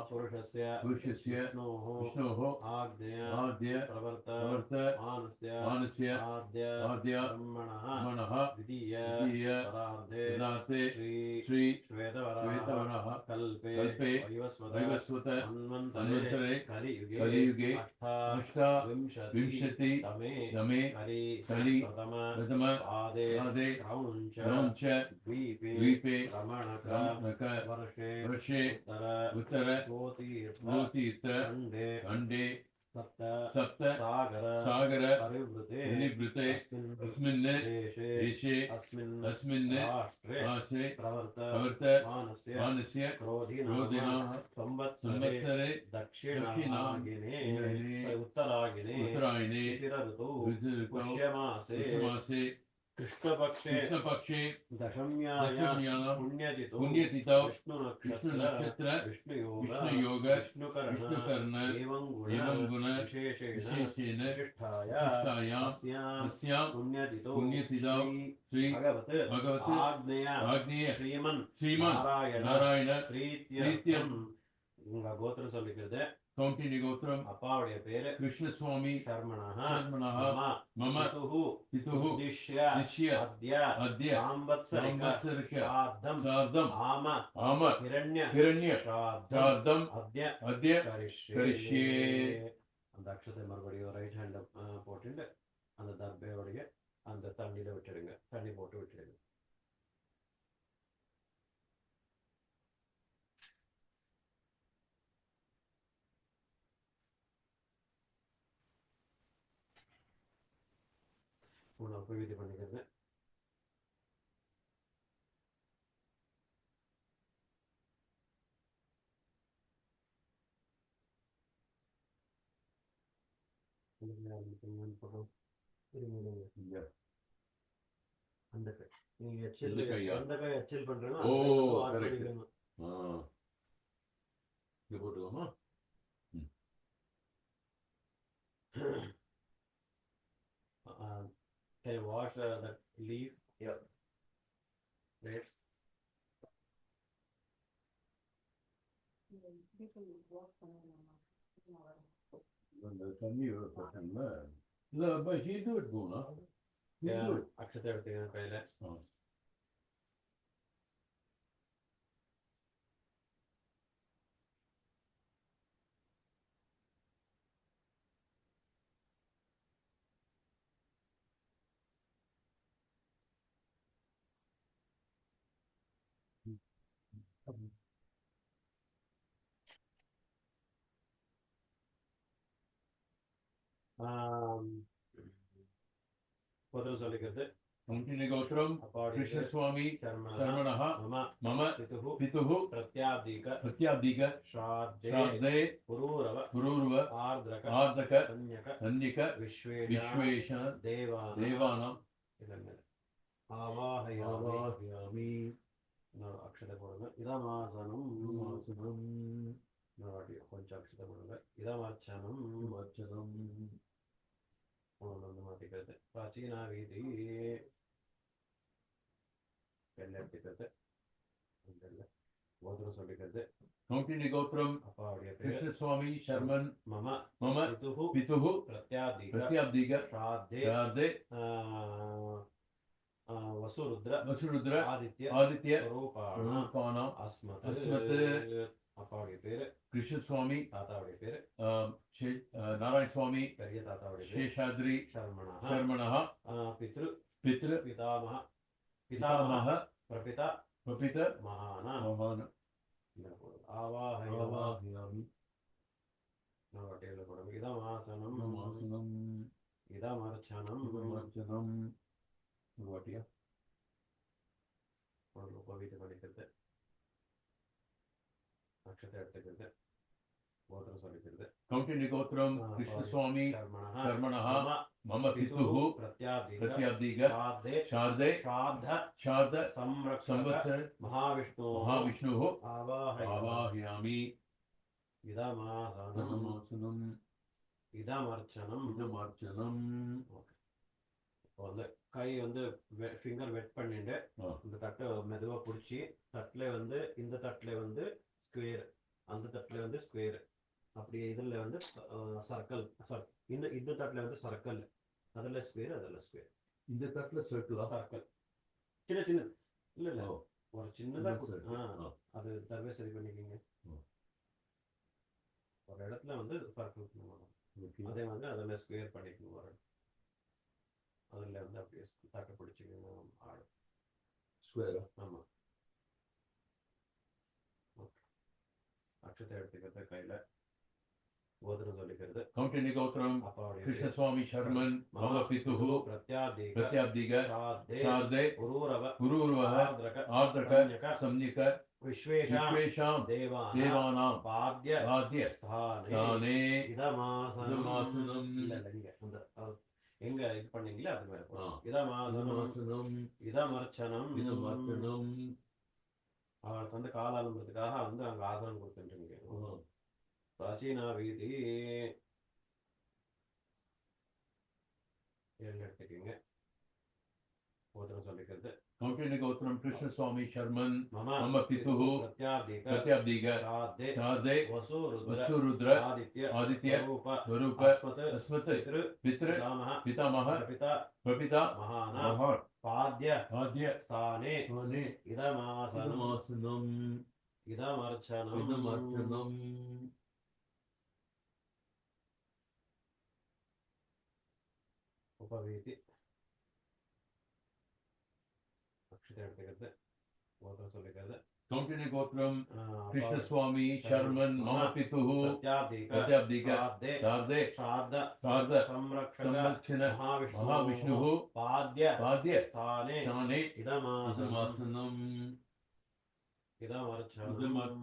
पुरुषस्य विष्णोः आज्ञया प्रवर्त मानस्य आद्य ब्रह्मणः द्वितीय पदार्थे श्री श्वेतवराह कल्पे वैवस्वत मन्वन्तरे कलियुगे अष्टाविंशति तमे कलि प्रथम पादे क्रौञ्च द्वीपे रमणक वर्षे उत्तर गोतीर्थ खण्डे सप्त सागर परिवृते अस्मिन् देशे अस्मिन् राष्ट्रे प्रवर्त मानस्य क्रोधिनाः संवत्सरे दक्षिणागिने उत्तरायणे ऋतौ पुष्यमासे कृष्णपक्षे दशम्यायां पुण्यतिथौ विष्णुनक्षत्र विष्णुयोग विष्णुकर्ण एवं गुण विशेषेण विशिष्टायाम् अस्यां पुण्यतिथौ श्री भगवत् आज्ञेय श्रीमन् नारायण प्रीत्यर्थम्. உங்க கோத்திரம் சொல்லிக்கிறது. கௌண்டின்ய கோத்திரம். அப்பாவுடைய பேரு கிருஷ்ணசுவாமி சர்மணः மம பிதுः உத்திஷ்ய அத்ய சாம்பத்சரிக ஸ்ராத்தம் ஆம ஹிரண்ய ஸ்ராத்தம் அத்ய கரிஷ்யே. அந்த அக்ஷத்தை மறுபடியும் ரைட் ஹேண்ட் போட்டுட்டு அந்த தர்பையோடைய அந்த தண்ணியில விட்டுடுங்க, தண்ணி போட்டு விட்டுடுங்க. உபயோகித்து பண்ணிக்கிறது. அந்த கை நீங்க அந்த கை எச்சில் பண்றீங்க. போட்டுக்கோமா. Can you wash that leaf? Yeah. Great. தண்ணி பிரச்சனை இல்லை. அக்ஷத்தை எடுத்துக்கணும் கையில. கோத்திரம் சொல்லிக்கிறது கௌண்டின்ய கோத்திரம் அப்பாவுடைய கிருஷ்ண பேரு சுவாமி சர்மணः சர்மணः மம மம பிதுः பிதுः பிரத்யாதீக பிரத்யாதீக श्राद्धे श्राद्धे पुरूरव पुरूर्व आर्द्रक आर्दक कन्यक कन्यक विश्वेश विश्वेश देवानां देवानां आवाहयामि आवाहयामि இன்னொரு அக்ஷதை போடுங்க இதமாசனம் ஆசனம் இன்னொரு வாட்டி கொஞ்சம் அக்ஷதை போடுங்க இதமார்ச்சனம் வச்சனம் வந்து மாற்றிக்கிறது பிராச்சீனா வீதி வெள்ளை எடுத்துக்கிறது கோத்திரம் சொல்லிக்கிறது கௌண்டின்ய கோத்திரம் அப்பாவுடைய பேர் கிருஷ்ண சுவாமி சர்மன் மம மம பிதுः பிதுः பிரத்யாதீக பிரத்யாப்தீக श्राद्धे श्राद्धे वसुरुद्र वसुरुद्र आदित्य आदित्य रूपाणां रूपाणां अस्मत् अस्मत् அப்பாவுடைய பேரு कृष्ण स्वामी தாத்தாவுடைய பேரு नारायण स्वामी பெரிய தாத்தாவுடைய பேரு शेषाद्रि शर्मणः शर्मणः पितृ पितृ पितामह पितामह प्रपिता प्रपित महान महान आवाहयामि आवाहयामि இதமாசனம் आसनं இதமர்ச்சனம் अर्चनं वाटिया உபவீட்டு படிக்கிறது நட்சத்திரம் எடுத்துக்கிறது கோத்திரம் சொல்லிக்கிறது कौटिन्य गोत्रम कृष्ण स्वामी कर्मणः कर्मणः मम पितुः प्रत्यादीक प्रत्याब्दीक श्राद्धे शारदे श्राद्ध शारद संरक्षक संवत्सर महाविष्णु महाविष्णुः आवाहयामि आवाहयामि இதமாசனம் आसनं இதமர்ச்சனம் इदमर्चनं வந்து கை வந்து ஃபிங்கர் வெட் பண்ணிட்டு இந்த தட்டை மெதுவா பிடிச்சி தட்டுல வந்து இந்த தட்டுல வந்து ஸ்கொயர் அந்த தட்டுல வந்து ஸ்கொயர் அப்படி இதுல வந்து சர்க்கிள் இந்த இந்த தட்டுல வந்து சர்க்கிள் அதுல ஸ்கொயர் அதுல ஸ்கொயர் இந்த தட்டுல சர்க்கிளா சர்க்கிள் சின்ன சின்ன இல்ல இல்ல ஓ. ஒரு சின்னதா சின்ன circle. அது தடவை சரி பண்ணிக்கிங்க ஒரு இடத்துல வந்து சர்க்கிள் ஓகே அதே மாதிரி அதில் ஸ்கொயர் பண்ணிக்கணும் ஒரு அதில் வந்து அப்படியே தட்டை பிடிச்சிக்கணும் ஆடும் ஸ்கொயரா ஆமாம் அக்ஷத்தை எடுத்துக்கிறது கையில் கோத்திரம் சொல்லிக்கிறது कौटिन्य गोत्रम அப்பாவுடைய कृष्ण स्वामी शर्मन मम पितुः பிரத்யாதீக प्रत्याब्दीक श्राद्धे शारदे पुरूरव पुरूर्वः आर्द्रक आर्द्रक कन्यक सम्यक विश्वेषां विश्वेषां देवानां बाध्य பாத்ய बाध्य ஸ்தானே स्थाने இதமாசனம் இதமாசனம். இல்ல இங்க அந்த எங்க இது பண்ணீங்களே அது மேல ஆ. இதமாசனம் इदमासनं இதமர்ச்சனம் इदमर्चनं அவருக்கு வந்து காலாலம்புறதுக்காக வந்து அங்க ஆசனம் கொடுத்துருக்கீங்க பிராச்சீனா வீதி எடுத்துக்கீங்க கோத்திரம் சொல்லிக்கிறது कौटिन्य गोत्रम कृष्ण स्वामी शर्मन மம मम पितुः பிரத்யாதீக प्रत्याब्दीक श्राद्धे शारदे वसुरुद्र वसुरुद्र आदित्य आदित्य स्वरूप स्वरूप अस्मत् अस्मत् पितृ पितृ पितामह पितामह पिता प्रपिता महान महान पाद्य आद्य स्थाने स्थाने இதமாசனம் इदमासनं இதமர்ச்சனம் इदमर्चनं உபவீதி அக்ஷதை எடுத்துக்கிறது கோத்திரம் சொல்லிக்கிறது कौटिन्य गोत्रम कृष्ण स्वामी शर्मन मम पितुः பிரத்யாதீக प्रत्याब्दीक श्राद्धे शारदे श्राद्ध शारद संरक्षक संरक्षण महाविष्णुः महाविष्णुः पाद्य बाध्य स्थाने स्थाने இதமாசனம் इदमासनं இதமர்ச்சனம்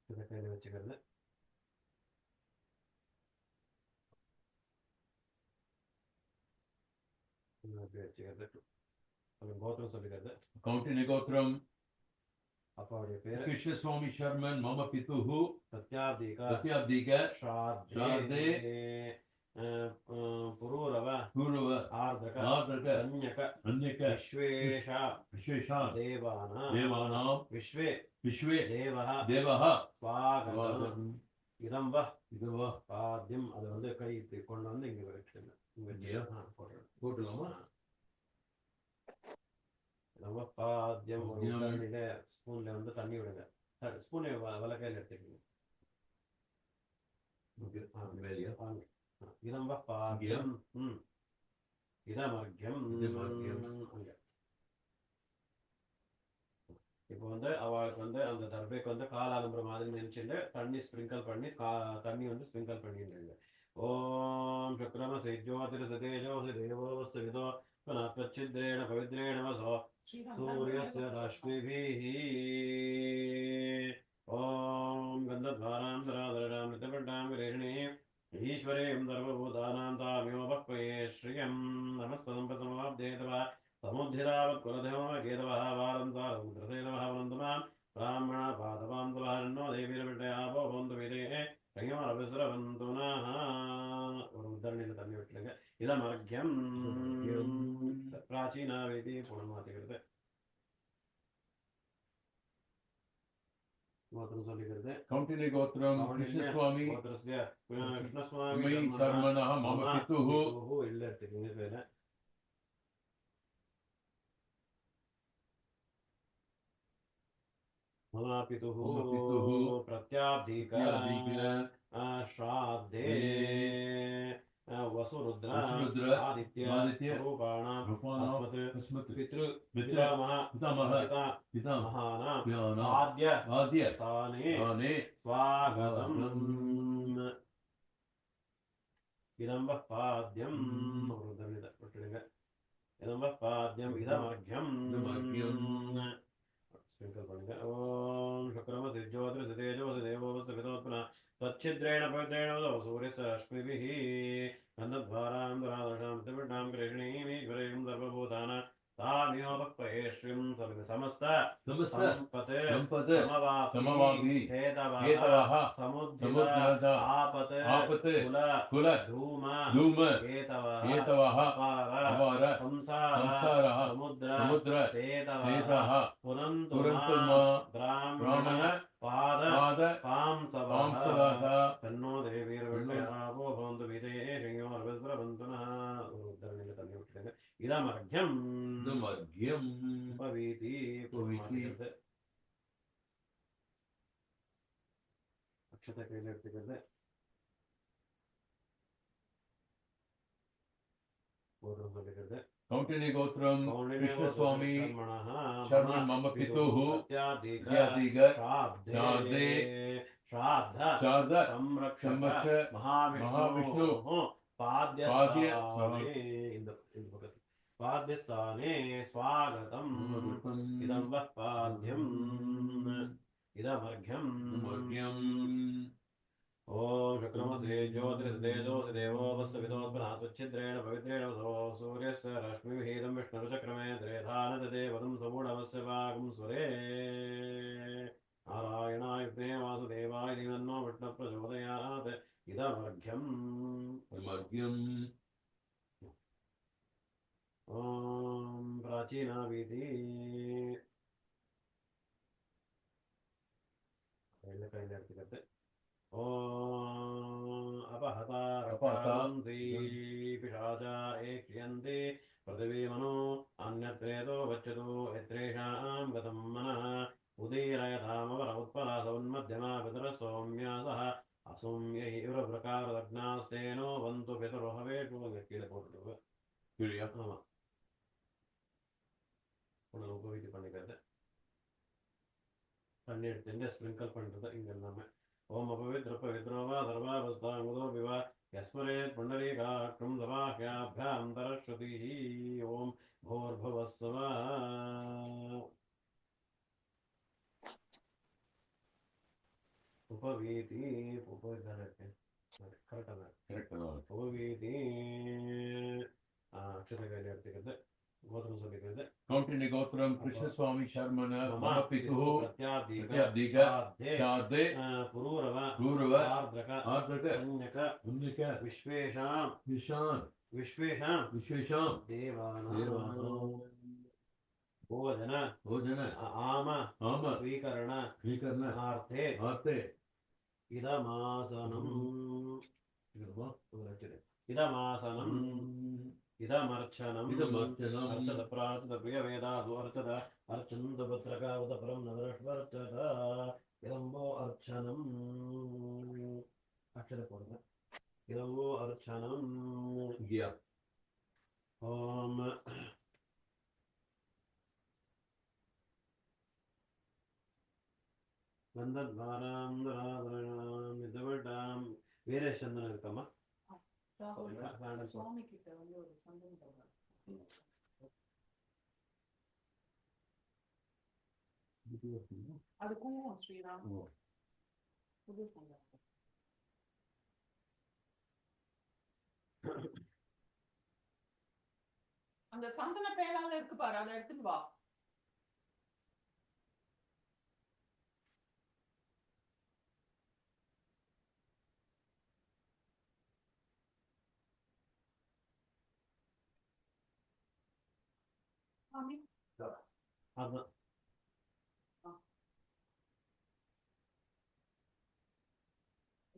இதை கையில் வச்சுக்கிறது இப்படி வச்சுக்கிறது அப்புறம் கோத்திரம் சொல்லிக்கிறது कौटिन्य गोत्रम அப்பாவுடைய பேரு कृष्ण स्वामी शर्मन मम पितुः பிரத்யாதீக प्रत्याब्दीक श्राद्धे पुरूरव पूर्व आर्द्रक आर्द्रक संज्ञक अन्यक विश्वेश विशेषां देवानां देवानां विश्वे विश्वे देवः देवः स्वागतम् स्वागतम् இதம் வ இதுவா பாத்தியம் அதை வந்து கை இப்படி கொண்டு வந்து இங்க வச்சுக்கணும் இங்க இங்கேயா? போடுறேன் போட்டுலாமா இதம் வ பாத்தியம் ஒரு பாத்தியம். உருளையில ஸ்பூன்ல வந்து தண்ணி விடுங்க ஸ்பூனை வலக்கையில் எடுத்துக்கணும் மேலியா இதம் வ பாத்தியம் இதமர்க்கியம் இதமர்க்கியம். அங்க இப்போ வந்து அவளுக்கு வந்து அந்த தர்பைக்கு வந்து கால் அலம்புற மாதிரி நினைச்சுட்டு தண்ணி ஸ்ப்ரிங்கல் பண்ணி தண்ணி வந்து ஸ்ப்ரிங்கல் பண்ணிடுங்க. ஓம் சுக்ரம ஜோதிரசதேஜோசி தேவோஸ்து விதோ புனఃப்ரச்சித்ரேண பவித்ரேண வசோ சூரியஸ்ய ரஷ்மிபிः. ஓம் கந்தத்வாராந்தராதராம் ரிதபட்டாம் விரேஷிணீம் ஈஸ்வரேம் சர்வபூதானாம் தாமியோபக்வயே ஸ்ரீயம் நமஸ்ததம் பிரசமாப்தேதவா समुद्धिरावत् कुलदेवः केतवः वारन्तारं कृतेतवः वन्दमान् ब्राह्मण पादवान्तवः देवीरविटयापो बन्धु विदेः संयमरविस्रवन्तु नः. ஒரு உத்தரணியில் தண்ணி விட்டுருங்க. இதமர்க்யம் பிராச்சீனாவேதி புனமாத்திக்கிறது கோத்திரம் சொல்லிக்கிறது. கௌண்டில்ய கோத்திரம் கிருஷ்ணசுவாமி கிருஷ்ணசுவாமி சர்மணः மம பிதுः இல்ல எடுத்துக்கீங்க பேரு. मम पितुः प्रत्याब्धीक श्राद्धे वसुरुद्र आदित्य रूपाणाम् अस्मत् पितामहानाम् आद्य स्थाने स्वागतम्. इदं वः पाद्यम् इदं वः पाद्यम् इदमर्घ्यम् स्प्रिंकल பண்ணுங்க. ஓம் சுக்ரமசி ஜோதிரசதேஜோசி தேவோஸ்து விதோத்புனः त्वच्छिद्रेण पवित्रेण सूर्यस्य रश्मिभिः गन्धद्वारां तिमिटां कृष्णीं ईश्वरीं सर्वभूतानां तामियोपक्वये श्रीं समस्त संपत् समवापि हेतवः समुद्र आपत् कुल धूम हेतवः अपार संसार समुद्र सेतवः पुनन्तु ब्राह्मण पाद पांसवः तन्नो देवीर्विष्णयावो भवन्तु विदेहे श्रीयोर्विस्रवन्तु नः. ஒரு உத்தரணியில் தண்ணி விட்டுடுங்க. இதமர்க்யம் பவீதி அக்ஷத கையில் எடுத்துக்கிறது. ஒரு சொல்லிக்கிறது. கௌண்டில்ய கோத்திரம் கிருஷ்ணசுவாமி சர்மணः மம பிதுः பிரத்யாதிக श्राद्धे श्राद्ध संरक्ष महाविष्णु पाद्यस्थाने स्वागतम्. इदं वः पाद्यम् इदमर्घ्यम्. ओम शुक्रमसे ज्योतिर्देजोसि देवोपस्थ विदोत्पन्नः त्वच्छिद्रेण पवित्रेण सूर्यस्य रश्मिभिः इदं विष्णुर्चक्रमे त्रेधानदते वदं समूढमस्य वागं स्वरे. नारायणाय विद्महे वासुदेवाय धीमहि विष्णुः प्रचोदयात्. इदमर्घ्यम्. ओम प्राचीनावीति करते. ओम अपहतारपहन्ति पिशाचा एक्ष्यन्ति पृथिवी मनो अन्यत्रेतो गच्छतु यत्रेषां गतं मनः उदीरयतामवर उत्पलासवन्मध्यमा पितरसौम्यासः असौम्यैरप्रकारलग्नास्तेनो वन्तु पितरोहवेषु கீழே போட்டுட்டு ஆமா உணவு உபவீதி பண்ணிக்கிறது. தண்ணி எடுத்து ஸ்ப்ரிங்கல் பண்ணுறது இங்கே எல்லாமே. ஓம் அபவித்ர பவித்ரோவா சர்வாவஸ்தாங்குதோ விவா யஸ்மரேத் புண்டரீகாட்டும் சபாஹ்யாभ्याम् தரஸ்வதிः. ஓம் भूर्भुवस्सुवः. உபவீதி உபவிதான இருக்கு கரெக்டாக உபவீதி அக்ஷரகையில் எடுத்துக்கிறது. கோத்திரம் சொல்லிக்கிறது. கௌண்டில்ய கோத்திரம் கிருஷ்ணசுவாமி சர்மணः மம பிதுः பிரத்யாதிக श्राद्धे पूरव आर्द्रक संज्ञक विश्वेषां देवानां भोजन आम स्वीकरण आर्थे इदमासनम्. इदमर्चनम् अर्चत प्रार्चत प्रियवेदादु अर्चत अर्चन्त पत्रकावत परं नवरश्वर्चत. इदम्बो अर्चनम्. अक्षर पोडुங்க. इदम्बो अर्चनम्. ओम ಗಂಧದ್ವಾರಾಂ ದುರಾಧರಣಾಂ ಇದವಟಾಂ ವೀರೇಶಂದನ இருக்கಮ್ಮ சுவாமி கிட்ட வந்து ஒரு சந்தேகம் அதுக்கும் ஸ்ரீராம் புது சந்தேகம் அந்த சந்தன பேரால இருக்கு பாரு, அதை எடுத்துட்டு வா. அது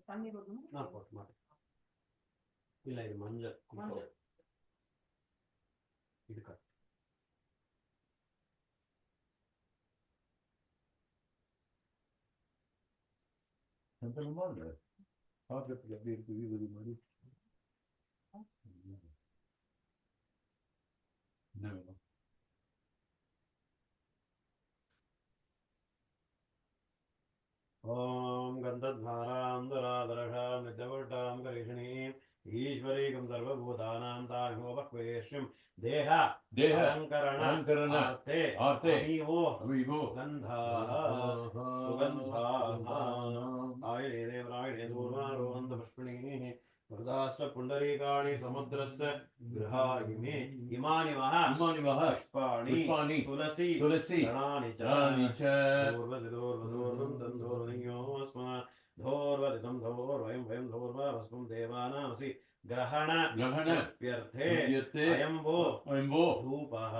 தண்ணீர் ஊத்தணும். நான் போட்டு மாட்டேன். இல்ல இது மஞ்சள் இதுக்கா பார்க்கறதுக்கு எப்படி இருக்கு வீடு மாதிரி என்ன வேணும் ஓம் கந்தத்வாராம் துராதரஷாம் நித்யவட்டாம் கரிஷணீம் ஈஸ்வரீகம் சர்வபூதானாம் தாயோபக்வேஷ்யம் தேஹ அலங்கரண ஆர்த்தே அமீவோ கந்தாஹ சுகந்தாஹ ஆயுதே தேவராயுதே தூர்வாரோஹந்த புஷ்பிணீः वरदाश्च पुण्डरीकाणि समुद्रस्य गृहाणि इमानि वः पुष्पाणि तुलसी गणानि च धोर्वदितं धोर्वयं वयं धोर्वस्मं देवानामसि ग्रहण प्यर्थे अयं वो धूपः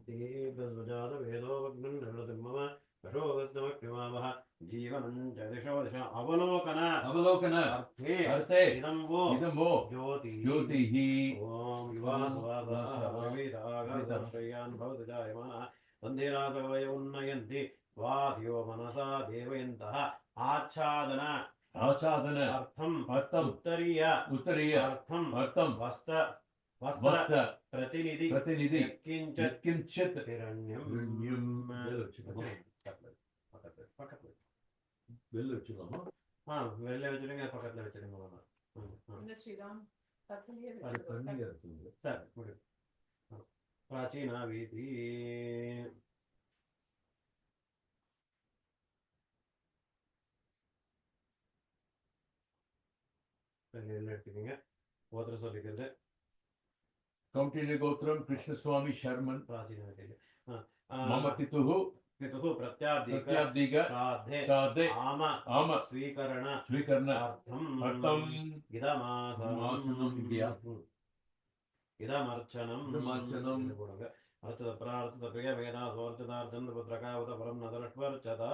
देवजात वेदो वग्नं मम कठोगस्तमक्रिमावः जीवनं च दिशो दिशा अवलोकन अर्थे इदं वो ज्योतिः ॐ युवासवादागविदागश्रयान् भवति जायमानः तन्धिरातवय उन्नयन्ति वाद्यो मनसा देवयन्तः आच्छादन अर्थम् उत्तरीय अर्थम् वस्त्र प्रतिनिधि किञ्चित् हिरण्यं வெளில வச்சுக்கலாமா வெளில வச்சிருங்க பக்கத்துல வச்சிருங்க இந்த ஸ்ரீராம் தத்துலியே அது தண்ணியா இருக்குங்க சரி முடியும் பிராச்சீனா வீதி எடுத்துக்கீங்க ஓத்திர சொல்லிக்கிறது கௌண்டில்ய கோத்திரம் கிருஷ்ணசுவாமி சர்மன் பிராச்சீன வீதி மம பிதுஹு प्रत्याब्दिक श्राद्धे आम स्वीकरण अर्थम इदमासनम इदमर्चनम अर्थद प्रार्थद प्रिय वेदा सोर्चदार्चन्द्र पुत्रकावत परम नदरश्वर्चदा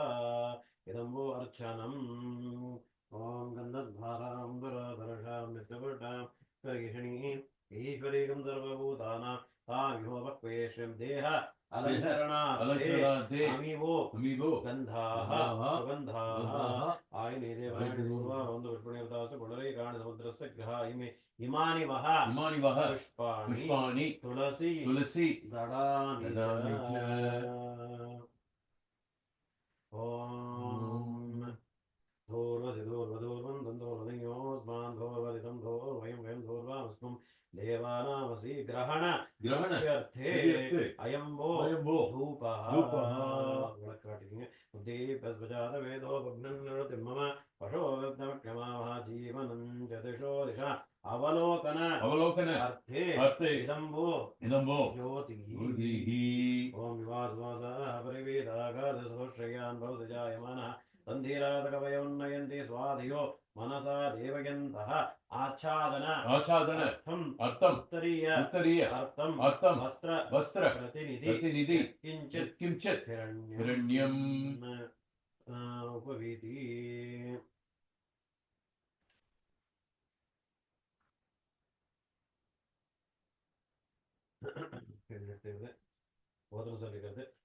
इदं वो अर्चनम ओम गन्धद्वारां दुराधरषां नित्यवटां करिषणीं ईश्वरीकं सर्वभूतानां तामिहोपक्वेश्यं देह अलङ्करणार्थे अमीवो गन्धाः सुगन्धाः आयुने देवानि पूर्वारोन्द पुष्पणेवतास्तु पुनरैकाणि समुद्रस्य गृहाः इमानि वः पुष्पाणि तुलसी गणानि च ॐ धूर्वधिधूर्वधूर्वं धोर्वदयोस्मान् धोर्वदितं धोर्वयं धोर्वामस्मं देवानामसि ग्रहण प्यर्थे अयं वो धूपः दीपस्वजात वेदो भग्नन्नृति मम पशोगतमक्षमावः जीवनं च दिशो दिशा अवलोकन अर्थे इदं वो ज्योतिः ॐ विवासवासः परिवेदागाधसोश्रयान् भवति जायमानः तन्धीरातकवयोन्नयन्ति स्वाधियो मनसा देवयन्तः आच्छादन अर्थम् उत्तरीय अर्थम् वस्त्र प्रतिनिधि किञ्चित् हिरण्यम् उपवीति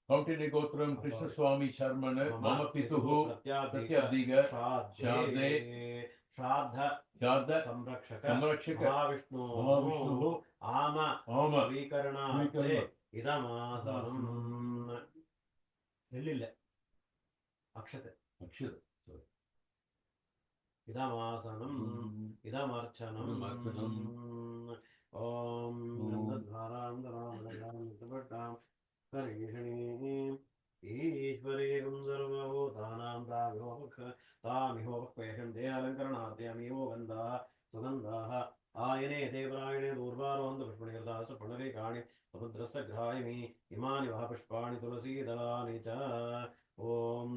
कौटिल्य गोत्रम कृष्णस्वामी शर्मन मम पितुः प्रत्याब्दिक श्राद्ध संरक्षक महाविष्णुः आम स्वीकरणार्थे इदमासनम् अक्षते अक्षर इदमासनम् इदमर्चनम् इदमर्चनम् ॐ गन्धद्वारां दरां करीषणीम् ईश्वरीं सर्वभूतानां तामिहोपक्वेषं देहालङ्करणार्थ्यामिहो गन्धाः सुगन्धाः आयने देवरायणे दूर्वारोहन्तपुष्पणिकृताश्च पुनरेकाणि समुद्रस्य घ्रायमि इमानि वः पुष्पाणि तुलसीदलानि च ॐ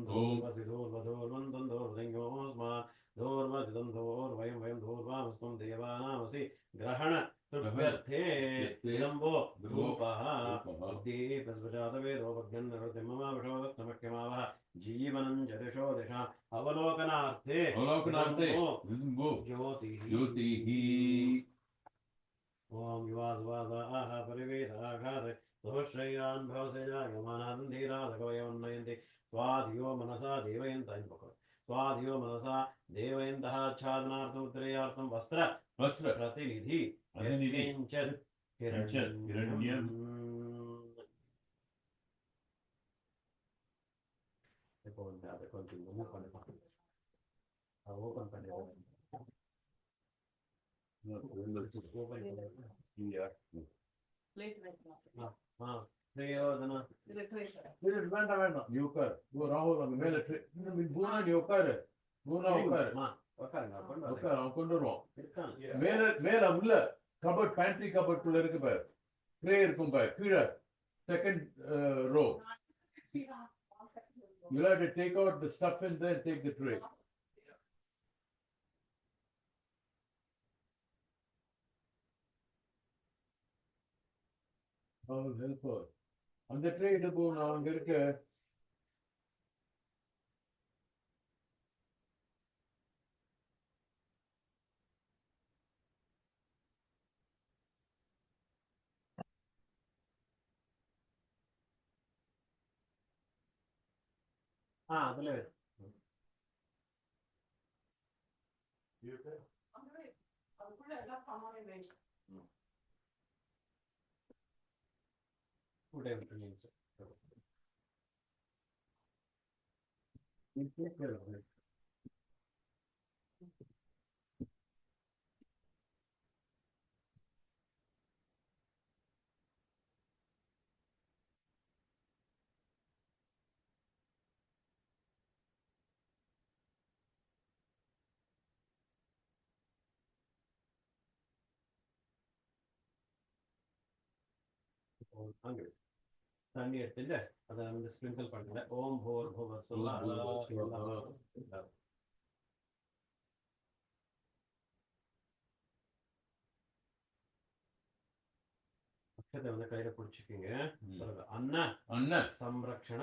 धूर्वसि धूर्वधूर्वन्तं धूर्वदञ्योऽस्मान् धूर्वजितं धूर्वयं वयं धूर्वामस्त्वं देवानामसि ग्रहण तृप्यर्थे विलम्बो रूपः बुद्धिप्रस्वजातवेदोपज्ञन्नमविषोदस्तमक्यमावः जीवनं जदिशो दिशा अवलोकनार्थे ज्योतिः ॐ युवास्वादाः परिवेदाघात सुश्रयान् भवसे जायमानान्धीराधकवयवन्नयन्ति स्वाधियो मनसा स्वाधियो मनसा देवयन्तः आच्छादनार्थमुत्तरेयार्थं वस्त्र प्रतिनिधि यत्किञ्चित् हिरण्यम् Plate வைக்கலாம். பிரயோஜன இது tray sir. வேண்டாம் நீ உட்காரு ராகுல் அங்க மேல பூனா நீ உட்காரு பூனா உட்காரு உட்காரு அவன் கொண்டு வருவான் மேல உள்ள கபட் பேண்ட்ரி கபட் குள்ள இருக்கு பாரு ட்ரே இருக்கும் பாரு கீழே second row you have to take out the stuff and then take the tray. Help her. அந்த ட்ரே எடுப்போ நான் அங்க இருக்க அதுல அதுக்குள்ள எல்லாம் சாமானே வைங்க. அங்கே தண்ணி எடுத்துட்டு அதை வந்து ஸ்ப்ரிங்கிள் பண்ணுங்க ஓம் போர் போவர் சொல்ல அக்ஷத்தை வந்து கையில பிடிச்சிக்கிங்க அன்ன சம்ரக்ஷண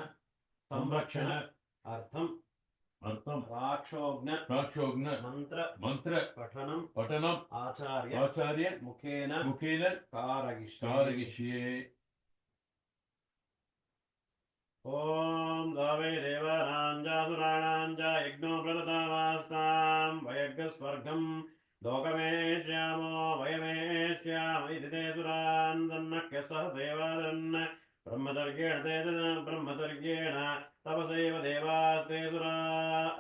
சம்ரக்ஷண அர்த்தம் அர்த்தம் ராட்சோக்ன மந்திர பட்டனம் ஆச்சாரிய முகேன காரகிஷ்யே ஓம் தாவே தேவானாஞ்சாசுராணாஞ்ச யக்னோ பிரததாவாஸ்தாம் வயக்ஸ்வர்கம் லோகமேஷ்யாமோ வயமேஷ்யாம இதி தே சுரான் தன்னக்ய சஹ தேவாதன்ன ब्रह्मचर्येण तपसैव देवास्ते सुरा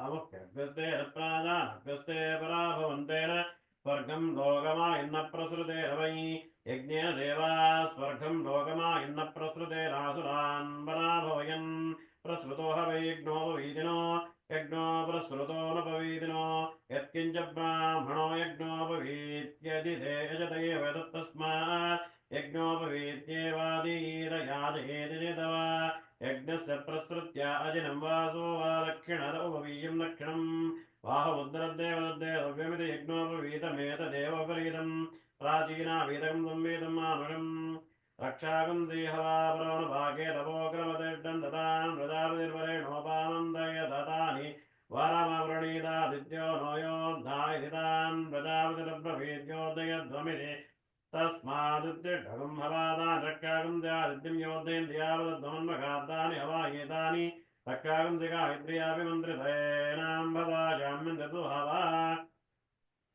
अमुख्यग्रस्ते प्रादानग्रस्ते पराभवन्तेन स्वर्गं लोकमा इन्न प्रसृतेरवै यज्ञेन देवा स्वर्गं लोकमा इन्न प्रसृतेरासुरान् पराभवयन् प्रसृतो ह वै यज्ञोपवीतिनो यज्ञो प्रसृतो नोपवीतिनो यत्किञ्च ब्राह्मणो यज्ञोपवीत्यदिते यजतैव तत्तस्मात् यज्ञोपवीत्येवादीरयाजयेति तव यज्ञस्य प्रसृत्य अजिनं वासो वा दक्षिणत उपवीयं दक्षिणं वाहमुद्रद्देवदद्देव्यमिति यज्ञोपवीतमेतदेवपरीतं प्राचीनावीतं संवेदं मामृगम् रक्षाकं श्रीहवापरोनुभागे तपोक्रमतिष्ठं दतां प्रजापतिर्वरेणोपानन्दय दतानि वरमवृणीतादित्यो नो योद्धायि तान् प्रजापतिरब्रवीद्योदयध्वमिति तस्मादुत्तिष्ठं हवादान् रक्षाकं द्यादित्यं योद्धयन्त्यावदध्वमन्मखाद्दानि हवायेतानि रक्षाकं गायत्र्यापि मन्त्रितैनां भवाजाम्यन्तु हवा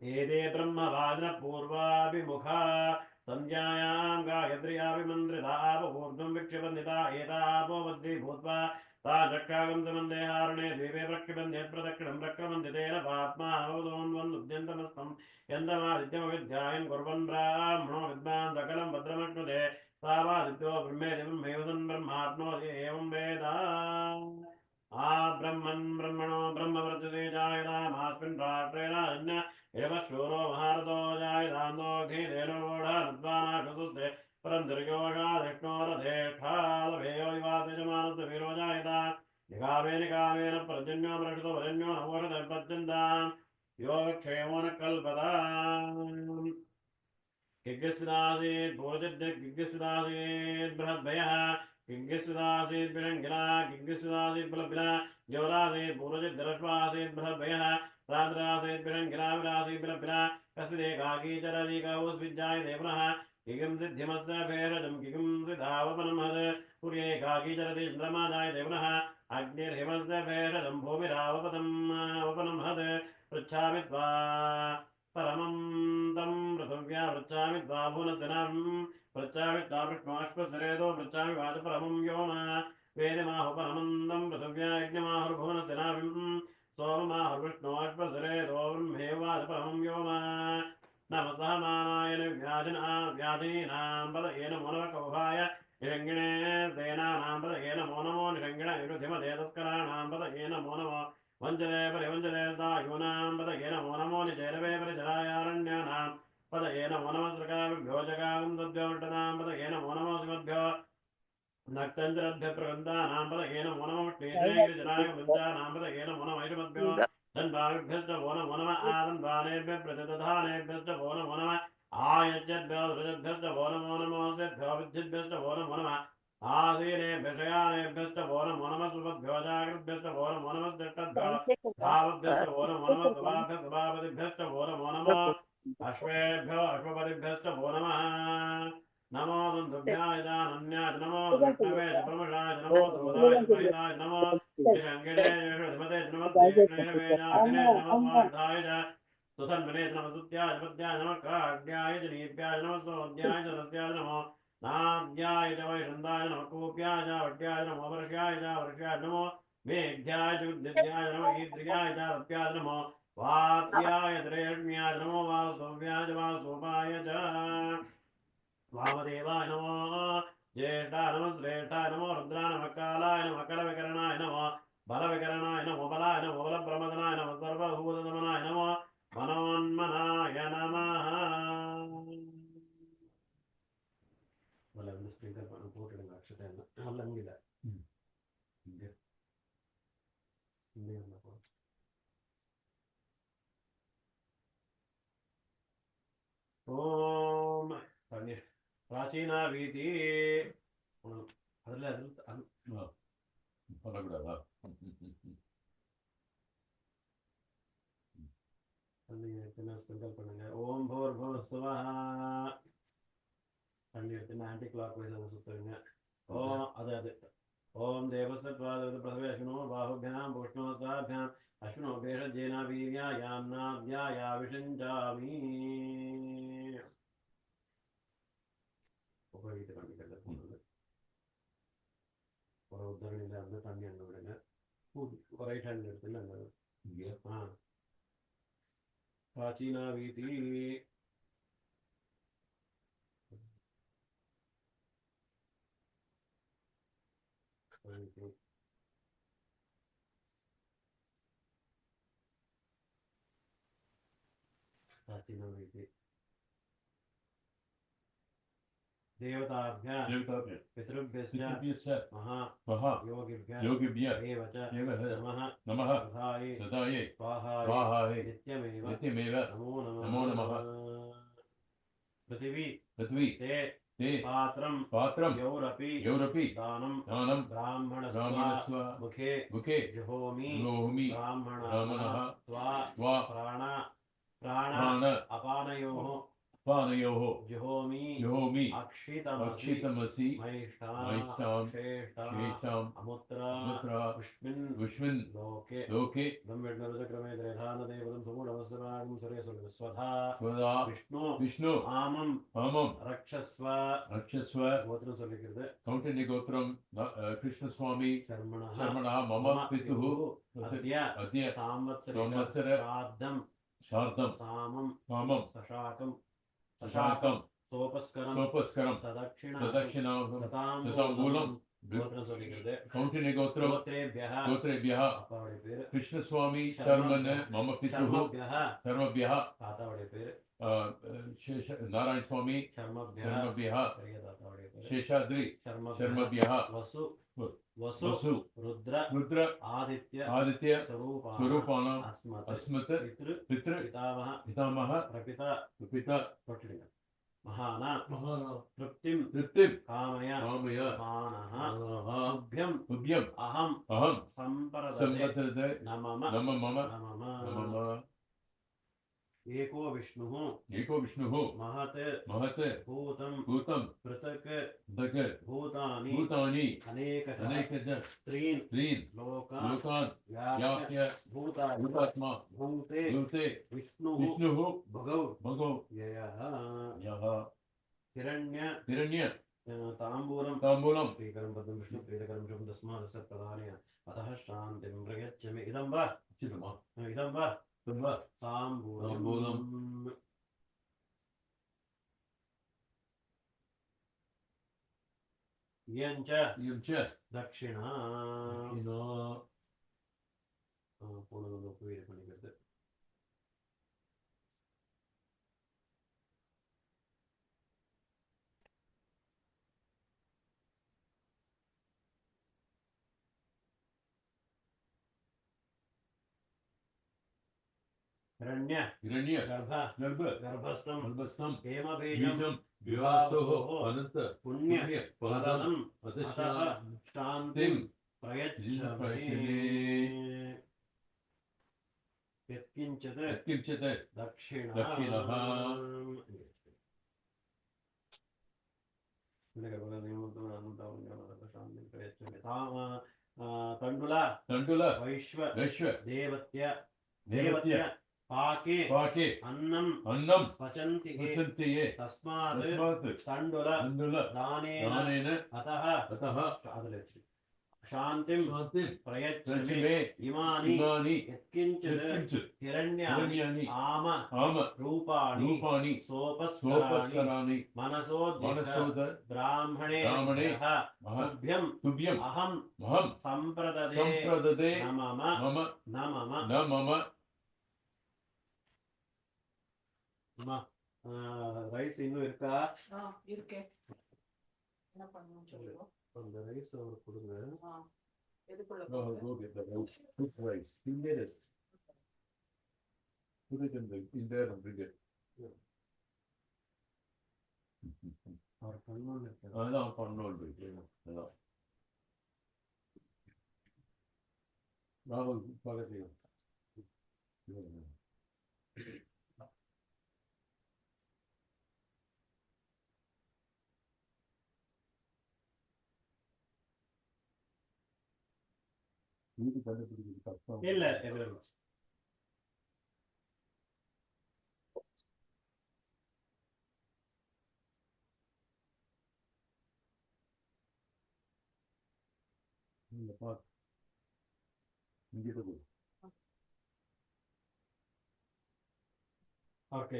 एते ब्रह्मवादिनपूर्वाभिमुखा सन्ध्यायां गायत्र्यापि मन्त्रिता ऊर्ध्वं विक्षिपन्दिता एतापो वद्वी भूत्वा ताजक्कागं समन्देहारणे द्वीपे प्रक्षिपन्ते प्रदक्षिणं प्रक्रमन्ते तेन पात्मानवदोन्वन्नुद्यन्तमस्तं यन्दमादित्यमविद्यायन् कुर्वन् ब्राह्मणो विद्वान् सकलं भद्रमश्नुते तावादित्यो ब्रह्मेति ब्रह्मैवसन् ब्रह्माप्नोति एवं वेद आ ब्रह्मन् ब्रह्मणो ब्रह्मवर्तते जायतामास्मिन् राष्ट्रेण अन्य एव शूरो महारथो जायतान्दोऽघीतेनो वोढानुद्वानाशुस्ते परन्तर्योषाधिष्णोरधेष्ठालभेयो विवादिजमानस्तवीरो जायता निकामे निकामेन पर्जन्यो वृषतो वरन्यो नवोषधर्पत्यन्ताम् योगक्षेमो न कल्पताम् किग्गस्विदासीत् पूर्वजिद्दिग्गस्विदासीत् बृहद्भयः किग्गस्विदासीत् विरङ्गिला किग्गस्विदासीत् बलबिला योरासीत् पूर्वजिद्दरश्वासीत् बृहद्भयः राद्रासीत् विरङ्गिला विरासीत् बलबिला कस्मिदेकाकी चरदीकौस्विज्जायते पुनः किगं सिद्धिमस्य भेरजं किगं सिद्धावपनमहत् पुर्येकाकी चरति चन्द्रमा जायते पुनः अग्निर्हिमस्य भेरजं भूमिरावपदम् वपनमहत् पृच्छामि त्वा परमं तं पृथिव्या पृच्छामि त्वा भुवनसेनां पृच्छामि त्वा विष्णुष्पसरेतो पृच्छामि वाचपरमं व्योम वेदमाहुपरमन्दं पृथिव्या यज्ञमाहुर्भुवनसेनां सोममाहुर्विष्णुष्पसरेतो ब्रह्मेवाचपरमं व्योम नमसः मानायन व्याधिनीनां पदयेन मोनवकौभाय निषङ्गिणे सेनानां पदयेन मो नमो निषङ्गिण विरुधिमते तस्कराणां पदयेन मो नमो वञ्चते परिवञ्चते सायूनां पदयेन मो नमो निचैरवे परिचरायारण्यानां पदयेन मो नमस्त्रकाभ्यो जगागं तद्भ्योष्टनां पदयेन मो नमो शिवद्भ्यो नक्तञ्जरद्भ्य प्रगन्धानां पदयेन मो नमो श्रीजनाय वृन्दानां पदयेन मो नमो वैषमद्भ्यो धन्वाभ्यश्च वो नमो नमः आदन्वानेभ्यः प्रतिदधानेभ्यश्च वो नमो नमः आयज्यद्भ्यो वृजद्भ्यश्च वो नमो नमोऽस्यभ्यो विद्युद्भ्यश्च वो नमो नमः आसीनेभ्यः शयानेभ्यश्च वो नमो नमः सुभद्भ्यो जागृद्भ्यश्च वो नमो नमः तिष्ठद्भ्यो धावद्भ्यश्च वो नमो नमः सभाभ्यः सभापतिभ्यश्च वो नमो नमः अश्वेभ्यो अश्वपतिभ्यश्च वो नमः नमो दुन्दुभ्याय दानन्याय नमो विष्णवे च प्रमषाय नमो दूताय च परिताय नमो निषङ्गिणे निषधमते च नमस्तेष्णैरवेजाग्ने नमस्वार्थाय च सुधन्वने च नमस्तुत्याय पद्याय नमः काड्याय च नीप्याय नमः सोऽध्याय च रस्याय नमो नाद्याय च वैषन्दाय नमः कूप्याय च वड्याय नमो वर्ष्याय च वर्ष्याय नमो मेघ्याय च उद्यद्याय नमो ईद्र्याय च रप्याय नमो वात्याय च रेष्म्याय नमो वासुव्याय च वासुपाय च वामदेवाय नमो ज्येष्ठाय नमः श्रेष्ठाय नमो रुद्राय नमः कालाय नमः करविकरणाय नमः बलविकरणाय नमो बलाय नमो बलप्रमदनाय नमः सर्वभूतदमनाय नमो मनोन्मनाय नमः ओम प्राचीना वीति ओम भूर्भुवस्सुवः आंटी क्लॉक वाइज सुत्तुंगा ओम अदे ओम देवस्य प्रथमे अश्विनो बाहुभ्यां भूष्णोस्ताभ्यां अश्विनो भेषजेना वीर्या यान्नाद्याया विषञ्जामि उपगीते பண்ணி கட்டறது ஒரு உதாரணத்துல அந்த தண்ணி அங்க விடுங்க ரைட் ஹேண்ட் எடுத்துங்க அங்க இங்க प्राचीना वीति प्राचीना वीति देवताभ्यः पितृभ्यश्च योगिभ्यः एव च नमः सदायै स्वाहायै नित्यमेव नमो नमः पृथिवी ते पात्रं यौरपि दानं ब्राह्मणस्व मुखे जुहोमि ब्राह्मणः त्वा प्राण अपानयोः पानयोः जुहोमि जुहोमि अक्षितमसि अक्षितमसि महिष्ठां महिष्ठां श्रेष्ठां शेषाम् अमुत्रा अमुत्रा पुष्मिन् पुष्मिन् लोके लोके ब्रह्मेणक्रमे त्रयधानदेवतं सुमूढमस्सरागं सुरेशुर स्वधा स्वदा विष्णु विष्णु आमं आमम् रक्षस्व रक्षस्व गोत्रं சொல்லிக்கிறது कौण्डिन्यगोत्रं कृष्णस्वामी शर्मणः शर्मणः मम पितुः अद्य अद्य संवत्सर संवत्सर श्राद्धं शार्दं सामं कामं सशाकं शाकं सोपस्करं सोपस्करं सदक्षिणां शतामूलं गोत्रं சொல்லிக்கிறது कौण्डिन्यगोत्रं गोत्रेभ्यः गोत्रेभ्यः அப்பாவுடைய பேரு कृष्णस्वामी शर्मन् मम पितुः शर्मभ्यः सर्वभ्यः தாத்தாவுடைய பேரு नारायण स्वामी शर्मभ्यः शर्मभ्यः பெரிய தாத்தாவுடைய பேரு शेषाद्रि शर्मभ्यः शर्मभ्यः वसु वसु वसु रुद्र रुद्र आदित्य आदित्य स्वरूपाणाम् अस्मत् अस्मत् पितृ पितृ पितामह पितामह प्रपिता पिता தொட்டிடுங்க महाना महान तृप्तिं तृप्तिं कामय कामय मानः मानः तुभ्यम् तुभ्यम् अहं अहं सम्प्रदते सम्प्रदते नमम नम मम नमम नमः एको विष्णुः एको विष्णुः महत् महत् भूतं भूतं पृथक् दग भूतानि भूतानि अनेकः अनेकज त्रीन् त्रीन् लोकान् लोकान् व्याप्य व्याप्य भूतानि भूतात्मा भूते भूते विष्णुः विष्णुः भगौ भगो ययः यः हिरण्य हिरण्य ताम्बूलं ताम्बूलं श्रीकरं पद्मं विष्णु प्रीतकरं शुभं तस्मादस्य प्रधानेन अतः शान्तिं प्रयच्छ मे इदं वा चिनुमा इदं वा तद्व ताम्बूलं इयं च इयं च दक्षिणा दक्षिणा पूर्णलोकवीर பண்ணிக்கிறது हिरण्य हिरण्य गर्भ गर्भ गर्भस्थं गर्भस्थं हेमबीजं बीजं विवासोः अनन्त पुण्य फलदम् अतः अतः शान्तिं प्रयच्छ प्रयच्छ मे यत्किञ्चित् यत्किञ्चित् दक्षिणः दक्षिणः तण्डुल तण्डुल वैश्व वैश्व देवत्य देवत्य पाके पाके अन्नं अन्नं पचन्ति ये पचन्ति ये तस्मात् तस्मात् तण्डुल तण्डुल दानेन दानेन अतः अतः शान्तिं शान्तिं प्रयच्छ प्रयच्छ मे मे इमानि इमानि यत्किञ्चित् यत्किञ्चित् हिरण्यानि हिरण्यानि आम आम रूपाणि रूपाणि सोपस्कराणि सोपस्कराणि मनसोद्दिष्ट मनसोद ब्राह्मणे ब्राह्मणे तुभ्यम् तुभ्यम् अहं अहं सम्प्रददे सम्प्रददे न मम मम न मम न मम ரைஸ் இன்னும் இருக்கா இருக்கேன் என்ன பண்ணணும் சொல்லுங்க அந்த ரைஸ் அவருக்கு கொடுங்க எதுக்குள்ள No, go get the rice. Cook rice. You get it. Put it in there and bring it. அவர் பண்ணணும்னு இருக்காரு அதான் பண்ணோம் அதான் ராகுல் பக்கத்துலையும் வீட்டு கண்டுபிடிக்கிறது கஷ்டம் இல்ல எதிரும் இந்த பாத் இங்கிட்ட போ ஓகே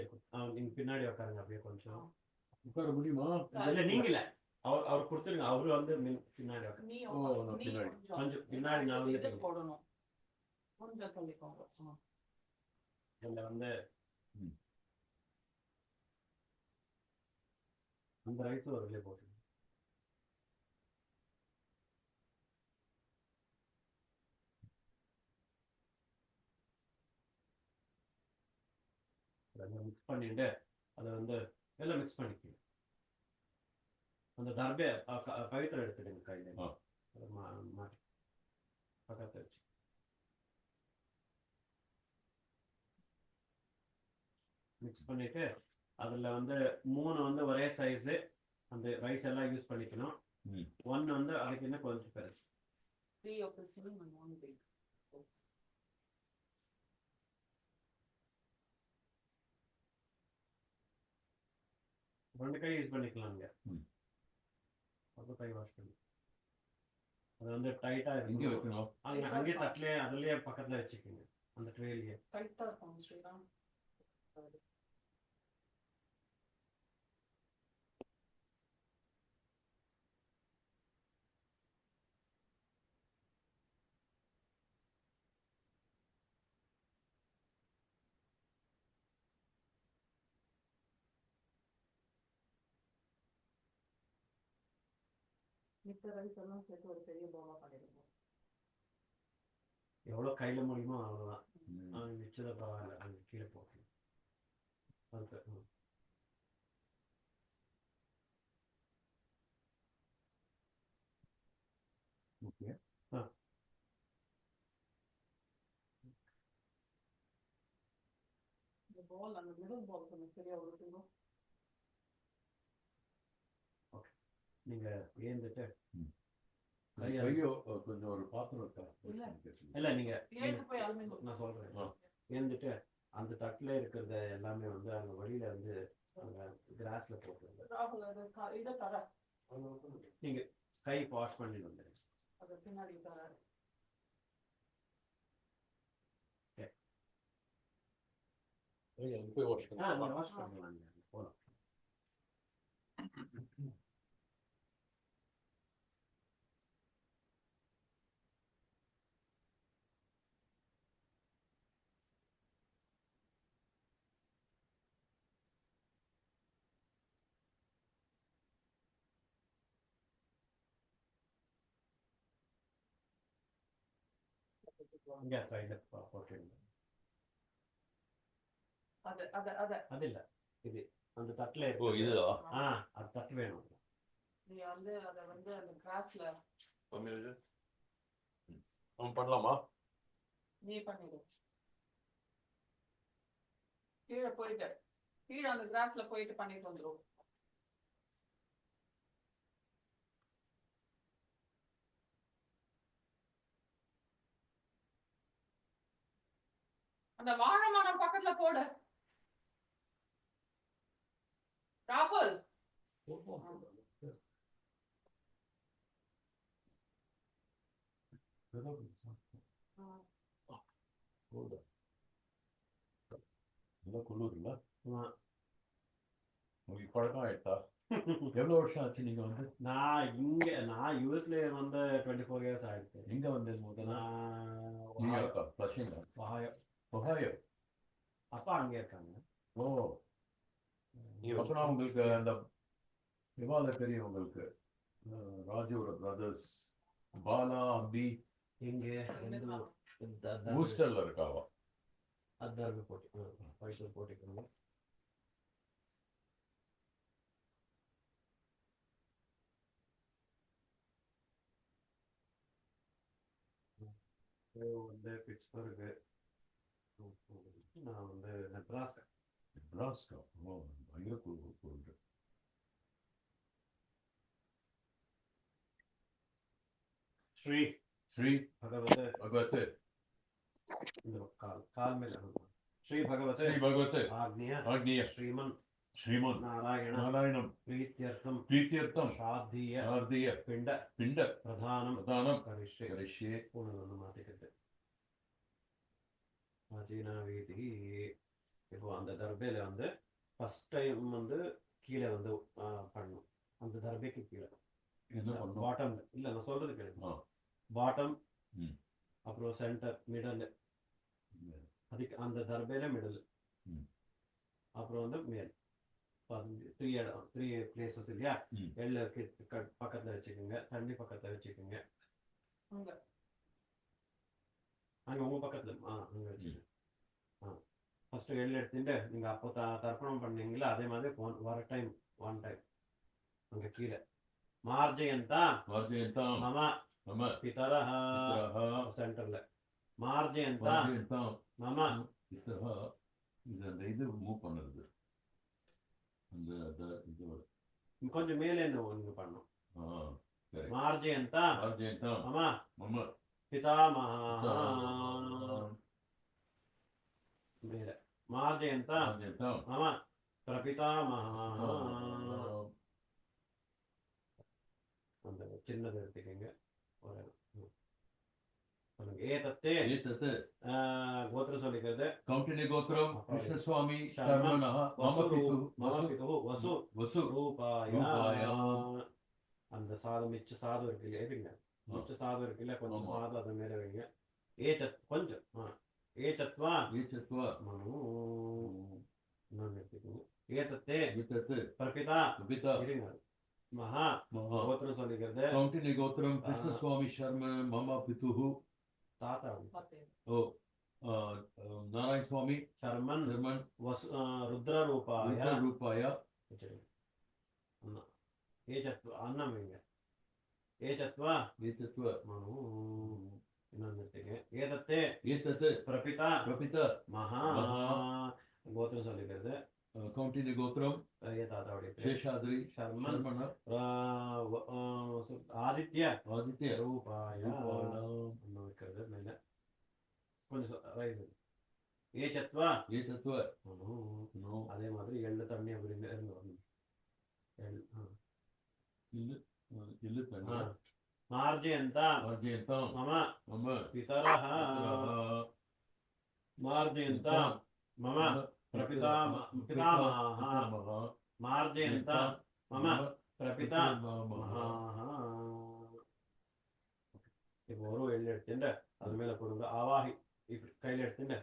நீங்க பின்னாடி உட்காருங்க அப்படியே கொஞ்சம் உட்கார முடியுமா இல்ல நீங்க இல்ல அவர் கொடுத்துருங்க அவரு வந்து பின்னாடி உட்காரு நீ ஓ, நான் நீ பின்னாடி. கொஞ்சம் பின்னாடி நான் வந்து இது போடணும் கொஞ்சம் தள்ளிக்கோங்க இதுல வந்து ம். அந்த ரைஸ் ஒரு வெளியே போட்டு மிக்ஸ் பண்ணிட்டு அதை வந்து எல்லாம் மிக்ஸ் பண்ணிக்கணும் அந்த தர்பே பவித்திரம் எடுத்துடுங்க கையில ஆ. அதை மாட்டி பக்கத்தை வச்சு மிக்ஸ் பண்ணிட்டு அதில் வந்து 3 வந்து ஒரே சைஸு அந்த ரைஸ் எல்லாம் யூஸ் பண்ணிக்கணும். 1 வந்து அதுக்கு இன்னும் கொஞ்சம் பெருசு. 3 of the slim and 1 big. ரெண்டு கை யூஸ் பண்ணிக்கலாங்க. அப்போ கை வாஷ் பண்ணி அது வந்து டைட்டாக இங்கே இருக்கும். வைக்கணும். அங்கே தட்டிலே அதுலேயே பக்கத்தில் வச்சுக்கோங்க அந்த ட்ரேலையே. டைட்டாக இருக்கும் ஸ்ரீராம். மித்த ரைஸ் எல்லாம் சேர்த்து ஒரு பெரிய பவுலாக பண்ணிடுங்க. எவ்வளோ கையில் முடியுமோ அவ்வளோதான். மிச்சதை பரவாயில்ல, அங்கே கீழே போட்டு அதுக்கு ஓகே. இந்த பால் அந்த மிடில் பால் கொஞ்சம் சரியா உருட்டுங்க. நீங்கள் ஏந்துட்டு கையோ கொஞ்சம் ஒரு பாத்திரம் இருக்கா? இல்லை நீங்கள் ஏட்டு போய் அலுமினியம் நான் சொல்கிறேன். ஏந்துட்டு அந்த தட்டில் இருக்கிறத எல்லாமே வந்து அங்கே வழியில் வந்து அங்கே கிராஸில் போட்டுருங்க. ராகுல் அது இதை தர நீங்கள் கை வாஷ் பண்ணிட்டு வந்துடுங்க. அது பின்னாடி தர. போய் வாஷ் வாஷ் பண்ணலாம் போகலாம். இங்கே சைடில் போட்டுருங்க. அது அது அது அது இல்லை, இது அந்த தட்டில் இதுதா? அது தட்டு வேணும். நீ வந்து அதை வந்து அந்த கிராஸ்ல பண்ணலாமா? நீ பண்ணிடு. கீழே போயிட்டு கீழே அந்த கிராஸ்ல போயிட்டு பண்ணிட்டு வந்துடும். அந்த வாழை மரம் பக்கத்துல போடு ராகுல். குளிர் இல்ல? உங்களுக்கு பழக்கம் ஆயிட்டா? எவ்வளவு வருஷம் ஆச்சு நீங்க வந்து? நான் யூஎஸ்ல வந்து 24 இயர்ஸ் ஆயிடுச்சு. எங்க வந்து முதல்ல? நியூயார்க்கா? ஃப்ளஷிங்கா? ஒஹாயோ. ஒஹாயோ. அப்பா அங்கே இருக்காங்க. ஓ, அப்புறம் உங்களுக்கு அந்த இவால தெரியும் உங்களுக்கு, ராஜுவோட பிரதர்ஸ் பாலா அம்பி இங்கே பூஸ்டர்ல இருக்காவா? அதான் போட்டு பைசல் போட்டுக்கணும். வந்து பிட்ஸ்பர்கு, நான் வந்து நெப்ராஸ்கா. நெப்ராஸ்கா? ஓ, பயங்கர கூல். श्री भगवते काल में श्री भगवते आज्ञेय श्रीमन् नारायणं प्रीत्यर्थं श्राद्धीय पिंड प्रधानं करिष्ये இப்போ அந்த தர்பையில வந்து ஃபர்ஸ்ட் டைம் வந்து கீழே வந்து பண்ணணும். அந்த தர்பைக்கு கீழே பாட்டம் இல்லை, நான் சொல்றது கேளுங்க. பாட்டம், அப்புறம் சென்டர், மிடல், அதுக்கு அந்த தர்பையில மிடல், அப்புறம் வந்து மேல். 3 பிளேசஸ் இல்லையா? எள்ள பக்கத்துல வச்சுக்கோங்க, தண்ணி பக்கத்துல வச்சுக்கோங்க, அங்க உங்க பக்கத்துல அங்க வச்சுக்கோங்க. ஃபர்ஸ்ட் எள்ள எடுத்துட்டு நீங்க அப்போ தர்ப்பணம் பண்ணீங்களா அதே மாதிரி வர டைம் 1 டைம் அங்க கீழே மார்ஜயந்தா மம பிதரஹ சென்டர்ல மார்ஜயந்தா மம இது மூவ் பண்ணுறது அந்த இது கொஞ்சம் மேலே ஒன்று பண்ணும் சரி மார்ஜயந்த அர்ஜென்ட் மம மம்ம பிதாமஹ மேலே மார்ஜயந்த அர்ஜென்ட் மம பிரபிதாமஹ அந்த சின்னது எடுத்துக்கங்க ஒரு ஏதத்தே ஏதத் கோத்திரம் சொல்லிக்கிறது கௌண்டின்ய கோத்திரம் கிருஷ்ணசுவாமி சர்மன் சர்மனः மம பிது வசு வசு ரூபாய ரூபாய அந்த சாதம் மிச்ச சாதம் இருக்கு இல்லையா வைங்க மிச்ச சாதம் இருக்கு இல்ல கொஞ்சம் ஆமா. சாதம் அது மேல வைங்க கொஞ்சம் ஏச்சத்வா ஏச்சத்வா மனு இன்னொன்னு எடுத்துக்கோங்க ஏதத்தே ஏதத் பிரபிதா பிதா இருங்க மகா மகா கோத்திரம் சொல்லிக்கிறது கௌண்டின்ய கோத்திரம் கிருஷ்ணசுவாமி சர்ம மம பிதுஹு தாத்தா ஓ நாராயண சுவாமி சர்மன் சர்மன் வசு ருத்ரரூபாய ரூபாய அண்ணா ஏச்சத்வா அண்ணம் வைங்க ஏச்சத்வா ஏதத்வ மனு இன்னொன்னு எடுத்துக்கங்க ஏதத்தே ஏதத் பிரபிதா பிரபிதா மகா கோத்திரம் சொல்லிக்கிறது கௌண்டின்ய கோத்திரம் தாத்தாவுடைய பேர் சேஷாத்ரி சர்மன் சர்மன ஆதித்ய ஆதித்ய ரூபாய ஒன்று வைக்கிறது மேல கொஞ்சம் ரைஸ் ஏச்சத்வா ஏதத்வ நோ அதே மாதிரி எள்ளு தண்ணி அப்படி இருந்து வரணும் இல்ல இல்ல தண்ணி மார்ஜயந்த அர்ஜென்ட் மம மம பிதரः மார்ஜயந்த மம பிரபிதாமஹ மார்ஜயந்த மம பிரபிதாமஹ இப்போ ஒரு எள்ளு எடுத்துட்டு அது மேல போடுங்க ஆவாஹி இப்படி கையில எடுத்துட்டு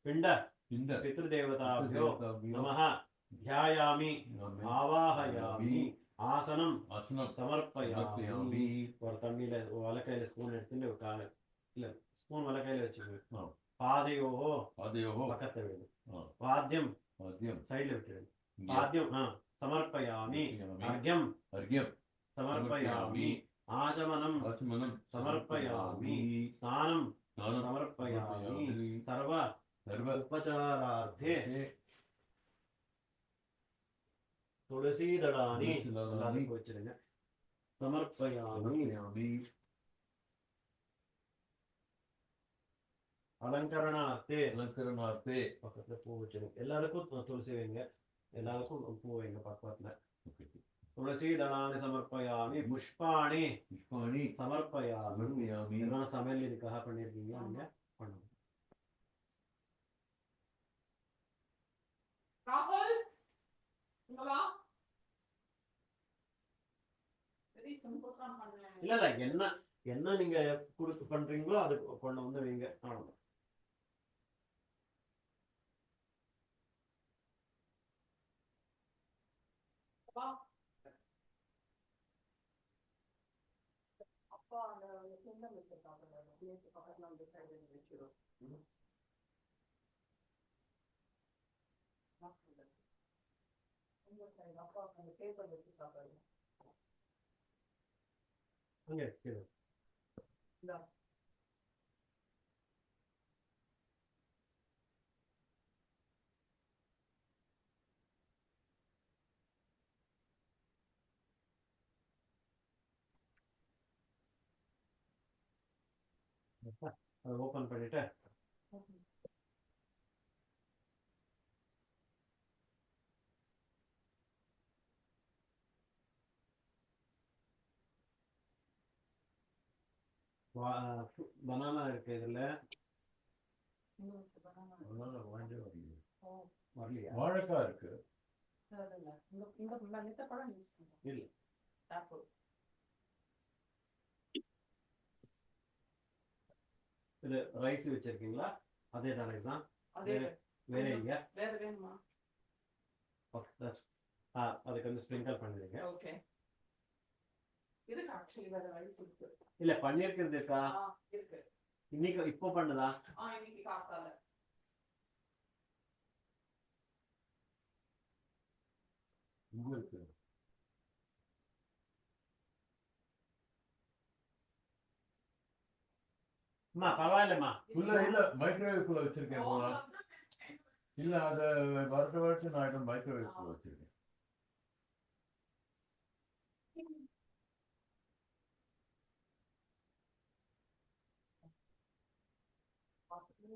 பிண்ட இந்த பித்ருதேவதாபியோ நமஹ தியாயாமி ஆவாஹயாமி ஆசனம் ஆசனம் சமர்ப்பயாமி ஒரு தண்ணியில வலக்கையில ஸ்பூன் எடுத்துட்டு இல்ல ஸ்பூன் வலக்கையில வச்சுக்கோங்க பாதையோஹோ பாதையோஹோ பக்கத்துல விடுங்க வாத்தியம் பாத்தியம் சைடுல விட்டுருங்க வாத்தியம் சமர்ப்பயாமி அர்க்யம் அர்க்யம் சமர்ப்பயாமி ஆச்சமனம் ஆச்சமனம் சமர்ப்பயாமி ஸ்நானம் ஸ்நானம் சமர்ப்பயாமி சர்வ சர்வ உபச்சாரார்த்தே துளசீதளானி எல்லாத்துக்கும் வச்சிருங்க சமர்ப்பயாமி அலங்கரணார்த்தே அலங்கரணார்த்தே பக்கத்துல பூ வச்சிருங்க எல்லாருக்கும் துளசி வைங்க எல்லாருக்கும் பூ வைங்க பக்கத்துல துளசீதளானி சமர்ப்பயாமி புஷ்பாணி புஷ்பாணி சமர்ப்பயாமி சமர்ப்பயாமி இதெல்லாம் சமையல் இதுக்காக பண்ணிருக்கீங்க நீங்க பண்ணுங்க ராகுல் இங்க வா சரி சம்பூர்ணம் பண்ணேன் இல்ல என்ன நீங்க கொடுத்து பண்றீங்களோ அது கொண்டு வந்து வைங்க அவ்வளவுதான் வா அப்பா அந்த சின்ன வச்சிருக்காங்க பக்கத்துல வந்து சைடு வச்சிரும் அப்பா அந்த பேப்பர் வச்சு சாப்பிடுங்க அங்கே கீழே. இந்த அதை ஓபன் பண்ணிட்டு பனானா இருக்கு இதுல வரலையா வாழைக்காய் இருக்கு இந்த பழம் யூஸ் பண்ணுவோம் இல்ல ஆப்பிள் இது ரைஸ் வச்சிருக்கீங்களா அதே தான் ரைஸ் தான் அதே வேற இல்லையா வேற வேணுமா அதுக்கு வந்து ஸ்ப்ரிங்கல் பண்ணிடுங்க ஓகே இருக்கு ஆக்சுவலி வேற ரைஸ் இருக்கு இல்ல பண்ணிருக்கிறது இருக்கா இருக்கு இன்னைக்கு இப்போ பண்ணுதா இன்னைக்கு காத்தால இங்க இருக்கு அம்மா பரவாயில்லம்மா இல்ல மைக்ரோவேவ்க்குள்ள வச்சிருக்கேன் போல இல்ல அத வருஷம் நான் மைக்ரோவேவ்க்குள்ள வச்சிருக்கேன்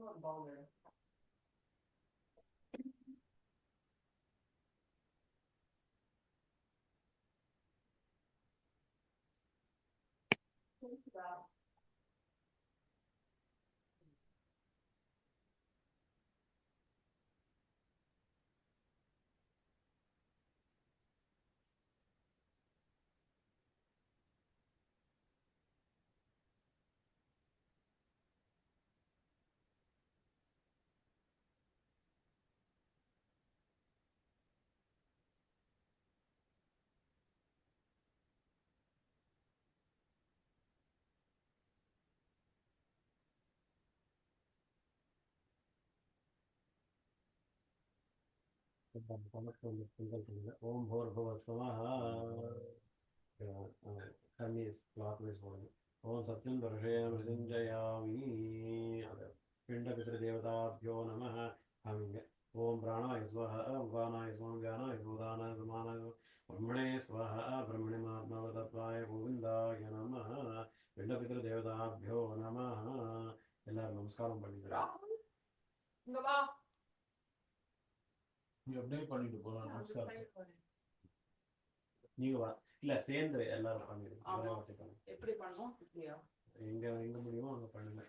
இன்னொரு பவுல் எடு. புரியுதா? Om Bhurбhuva Swaha. Sunny is clockwise moving. Om Satyam Darshaya Mridunjayami. Pinda Pitra Devatabhyo Namaha. Humming. Om Pranaya Swaha. Om Vanaya Swaha. Vyanaya Sudana Samana. Brahmane Swaha. Brahmane Mahatma Tatvaya Govindaya Namaha. Pinda Pitra Devatabhyo Namaha. எல்லாரும் நமஸ்காரம் பண்ணிக்கிறேன். இங்க வா. நீ அப்படியே பண்ணிட்டு போலாம். அது நமஸ்காரம். பண்ணி பாரு. நீங்க வா இல்ல சேர்ந்து எல்லாரும் பண்ணிடுங்க. ஆமா. ஒரே வாட்டி பண்ணுங்க. எப்படி பண்ணணும்? இப்படியா? எங்க முடியுமோ அங்க பண்ணுங்க.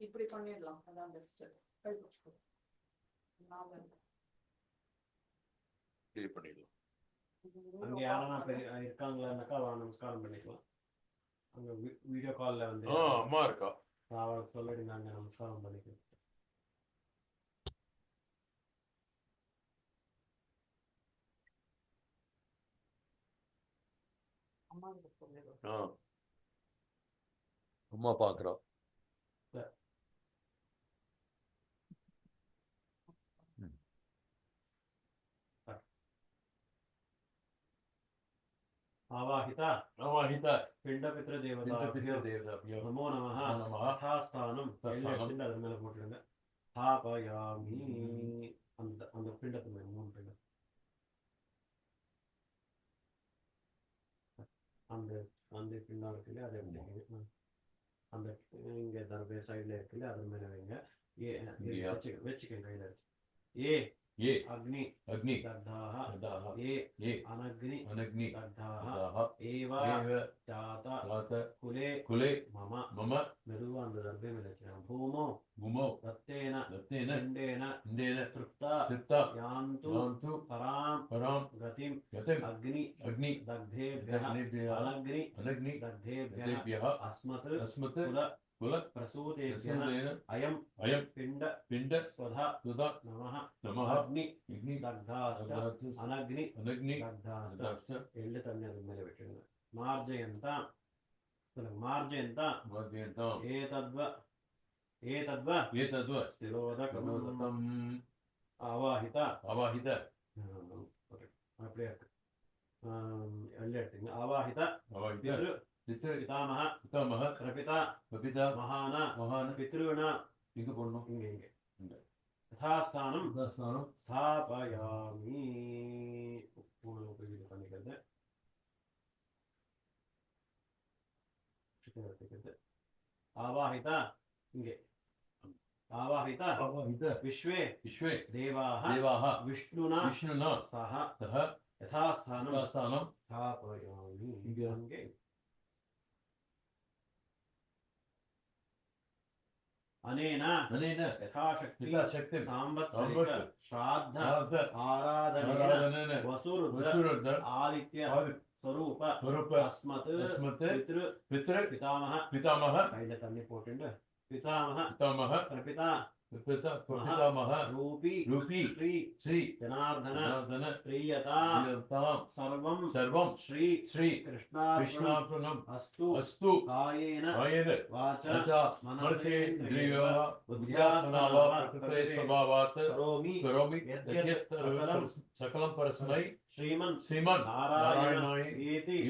இப்படி பண்ணிடலாம். அதான் பெஸ்ட். கை பிடிச்சுக்கோ. நாம அப்படியே பண்ணிடலாம். அங்க யாரா இருக்காங்களான்னாக்கா அவ நமஸ்காரம் பண்ணிக்கலாம். அங்க வீடியோ கால்ல வந்து அம்மா இருக்கா? அவளுக்கு சொல்லிட்டு நாங்க நமஸ்காரம் பண்ணிக்கிறோம். அம்மா கிட்ட சொல்லிடு. அம்மா பாக்குறா. आवाहिता ஆவாஹிதா पिंड पितृ பிந்த देवता பிந்த தேவதாபியோ नमो नमः நமோ நமः. यथास्थानं यथास्थानं. எல்லாம் அது மேல போட்டுருங்க. स्थापयामि அந்த அந்த பிண்டத்து மேல 3 பிண்டம் அந்த அந்த பிண்டம் இருக்குல்ல அதை எப்படி அந்த இங்க தர்பே சைடுல இருக்குல்ல அது மேல வைங்க. வச்சுக்கங்க கையில ஏ ये अग्नि अग्नि दग्धाः दग्धाः ये ये अनग्नि अनग्नि दग्धाः दग्धाः एव एव जात जात कुले कुले मम मम மெதுவா அந்த தர்பே மேல வைக்கிறேன். भूमौ भूमौ दत्तेन दत्तेन पिण्डेन इन्देन तृप्ता तृप्ता यान्तु यान्तु परां परां गतिं गतिम् अग्नि अग्नि दग्धेभ्यः दग्धेभ्यः अनग्नि अनग्नि दग्धेभ्यः दग्धेभ्यः अस्मत् अस्मत् कुल कुल प्रसूतेभ्यः प्रसूतेन अयम् अयं पिण्ड पिण्ड स्वधा सुधा नमः नमः अग्नि अग्नि दग्धाश्च दग्धाश्च अनग्नि अनग्नि दग्धाश्च दग्धाश्च எள்ளு தண்ணி அது மேல விட்டுருங்க. மார்ஜயந்தாம் மார்ஜயந்தாம் मध्यन्ताम् ஏதத்வ एतद्व ஸ்திரோதகம் सर्वोदकम् ஆவாஹித आवाहित அப்படியே இருக்கு. எள்ளு எடுத்துங்க. ஆவாஹித आवाहित பித்ரு पितृ பிதாமக पितामह பிரபிதா प्रपिता மகான महान பித்ருணா इङ्ग पोण्णु இங்க इङ्ग யதாஸ்தானம் स्नानं ஸ்தாபயாமி மூணு உபயோகம் பண்ணிக்கிறது. எடுத்துக்கிறது. ஆவாஹிதா இங்கே ஆவாஹித आवाहित விஸ்வே विश्वे தேவாः देवाः விஷ்ணுனா विष्णुना சஹ सह யதாஸ்தானம் स्थानं ஸ்தாபயாமி. இங்கே. அங்கே अनेन अनेन यथाशक्ति यथाशक्तिं सांवत्सरिक संवत्सर श्राद्ध श्राद्ध आराधनेन आराधनेन वसुरुद्र वसुरुद्र आदित्य आदित्य स्वरूप स्वरूप अस्मत् अस्मत् पितृ पितृ पितामह पितामह கையில தண்ணி போட்டுண்டு पितामह पितामह प्रपिता पितामह रूपी रूपी श्री श्री जनार्दन जनार्दन प्रियता प्रियतां सर्वं सर्वं श्री श्री कृष्णार्पणम् कृष्णार्पणम् अस्तु अस्तु कायेन कायेन वाचा वाचा मनसेन्द्रियो बुद्ध्यात्मना वा प्रकृते स्वभावात् करोमि करोमि यद्यत् यद्यत् सकलं सकलं परस्मै श्रीमन् श्रीमन् नारायणाय नारायणाय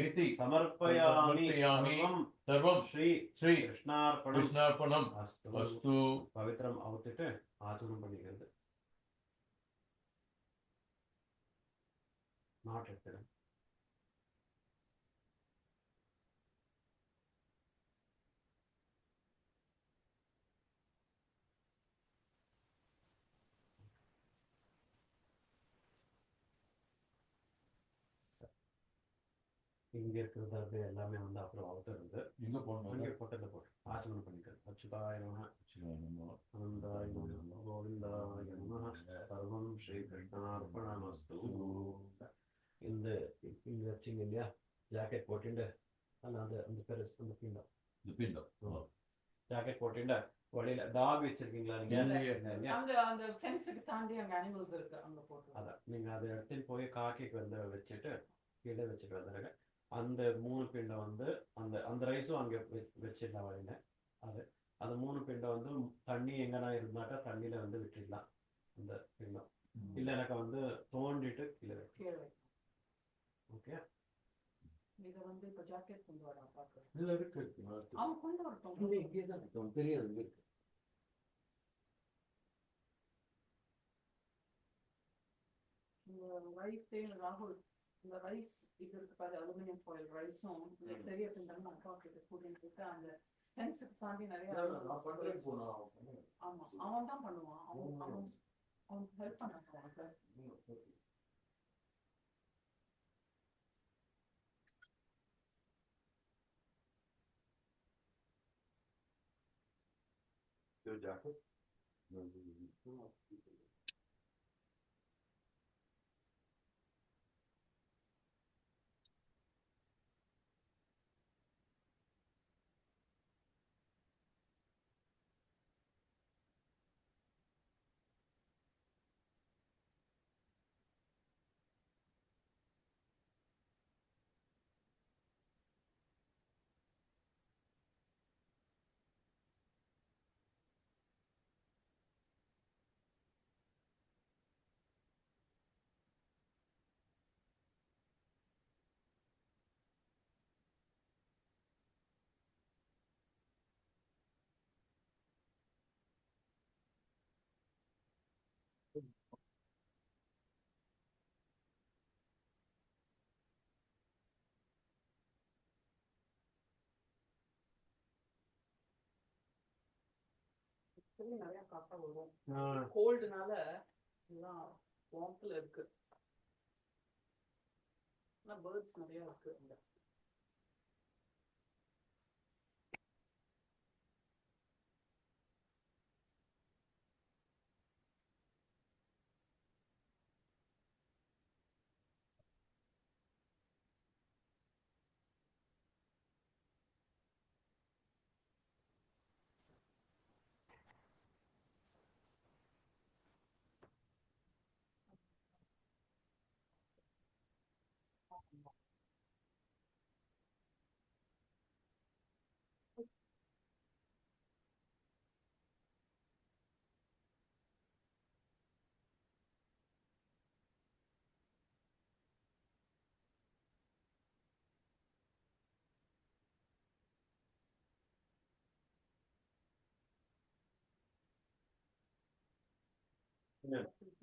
इति समर्पयामि समर्पयामि सर्वं सर्वं श्री श्री कृष्णार्पणम् कृष्णार्पणम् अस्तु अस्तु பவித்ரம் அவுத்துட்டு ஆச்சரணம் பண்ணிக்கிறது. நாட்டு எடுத்துடும். இங்க இருக்கிறது அது எல்லாமே வந்து அப்புறம் அவுத்தருந்து எங்க போகணும் அங்கே பொட்டத்தை போட்டு ஆச்சமனம் பண்ணிக்கிறது அச்சுதாய நம அனந்தாய நம கோவிந்தாய நம சர்வம் ஸ்ரீ கிருஷ்ணார்ப்பணமஸ்து. இந்த இங்க வச்சிங்க இல்லையா ஜாக்கெட் போட்டுண்டு அந்த அந்த அந்த பெருசு அந்த பிண்டம் இந்த பிண்டம் ஜாக்கெட் போட்டுண்டு வழியில டாக் வச்சிருக்கீங்களா நீங்க? அந்த அந்த ஃபென்ஸுக்கு தாண்டி அங்க அனிமல்ஸ் இருக்கு அங்க போட்டு அதான் நீங்க அதை எடுத்துட்டு போய் காக்கைக்கு வந்து வச்சுட்டு கீழே வச்சுட்டு வந்துடுங்க. அந்த 3 பிண்டம் வந்து அந்த அந்த ரைஸும் அங்கே வச்சிடலாம் வழியில. அது அந்த 3 பிண்டம் வந்து தண்ணி எங்கன்னா இருந்தாக்கா தண்ணியில வந்து விட்டுடலாம் அந்த பிண்டம். இல்லைனாக்கா வந்து தோண்டிட்டு கீழே வைக்கலாம். ஓகே, இத வந்து இப்ப ஜாக்கெட் கொண்டு வரா பாக்க இதுல இருக்கு அவன் கொண்டு வரட்டும். இங்கே தான் இருக்கும் தெரியாது இருக்கு. இந்த ரைஸ் ராகுல் இந்த ரைஸ் இது இருக்கு பாரு அலுமினியம் ஃபாயில் ரைஸும் இந்த பெரிய பிண்டம் அப்பாவுக்கு இது கூட்டிட்டு அந்த ஃபென்ஸுக்கு தாண்டி நிறைய animals இருக்கு. ஆமா அவன் தான் பண்ணுவான். அவன் ஹெல்ப் பண்ண ஜாக்கெட் நிறைய காக்கா வரும். கோல்டுனால எல்லாம் வார்ம்ல இருக்கு. பேர்ட்ஸ் நிறைய இருக்கு அங்க.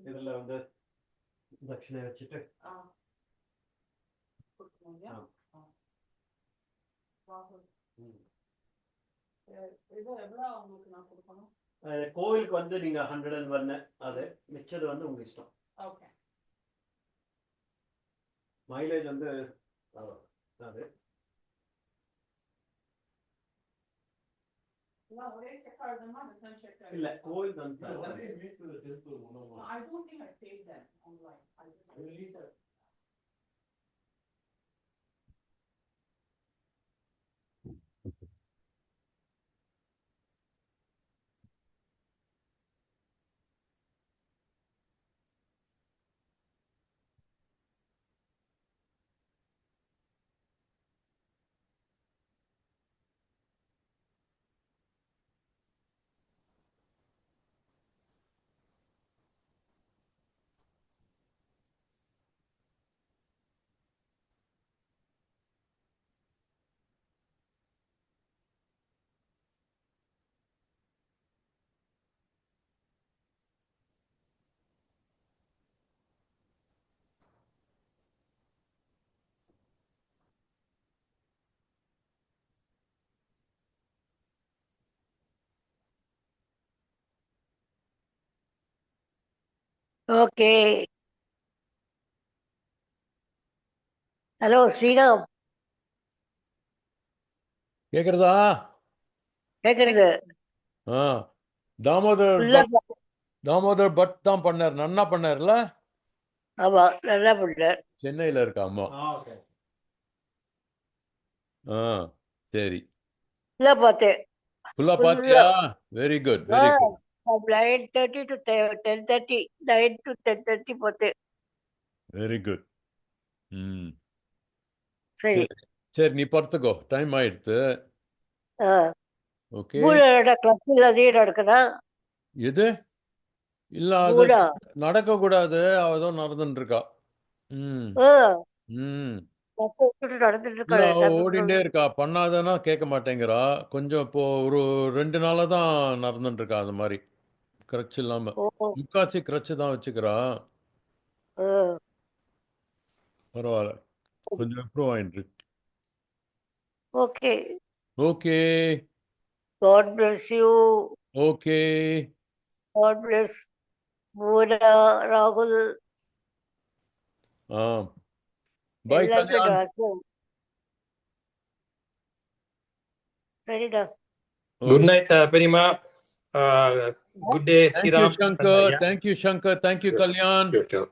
இதுல வந்து தட்சிணை வச்சுட்டு கோவிலுக்கு வந்து நீங்க 101 அது மிச்சது வந்து உங்க இஷ்டம். மைலேஜ் வந்து அது இல்ல கோவிலுக்கு வந்து I don't think I paid them online. I just registered. Okay. Hello, Sridham. கேக்குறதா? கேக்குறது ஆ தாமோதர் ஃபுல்லா தாமோதர் பட் தான் பண்ணார். நன்னா பண்ணார்ல? ஆமா நல்லா பண்ணார். சென்னையில இருக்கா அம்மா. ஓகே. ஆ சரி. ஃபுல்லா பார்த்தேன். ஃபுல்லா Full பாத்தியா? Very good very good. 9:30 to 10:30, 9 to 10:30 பார்த்தேன். Very good. ம் சரி. சரி சரி, நீ படுத்துக்கோ, டைம் ஆயிடுத்து. ஓகே. பூனோட கிளப்பில் அதே நடக்குதா? எது? இல்ல அது பூனா நடக்க கூடாது, அவதான் நடந்துட்டு இருக்கா. ம் ம் நடந்துட்டு இல்ல இருக்காரு அவ சாமி. ஓடிண்டே இருக்கா. பண்ணாதனா கேட்க மாட்டேங்கிறா. கொஞ்சம் இப்போ ஒரு 2 நாளா தான் நடந்துட்டு இருக்கா அந்த மாதிரி. கிரட்ச் இல்லாம. ஓ முக்காசி கிரட்ச் தான் வச்சுக்கிறா. பரவாயில்ல, கொஞ்சம் இம்ப்ரூவ் ஆயிட்டு. Okay. Okay God bless you. Okay. God bless பூனா, ராகுல் ஆ பாய் எல்லாருக்கும் கல்யாண். சரிடா. Good night, Perima. Good day, thank you Sriram. Shankar, Yeah, thank you Shankar, thank you sure, Kalyan. sure.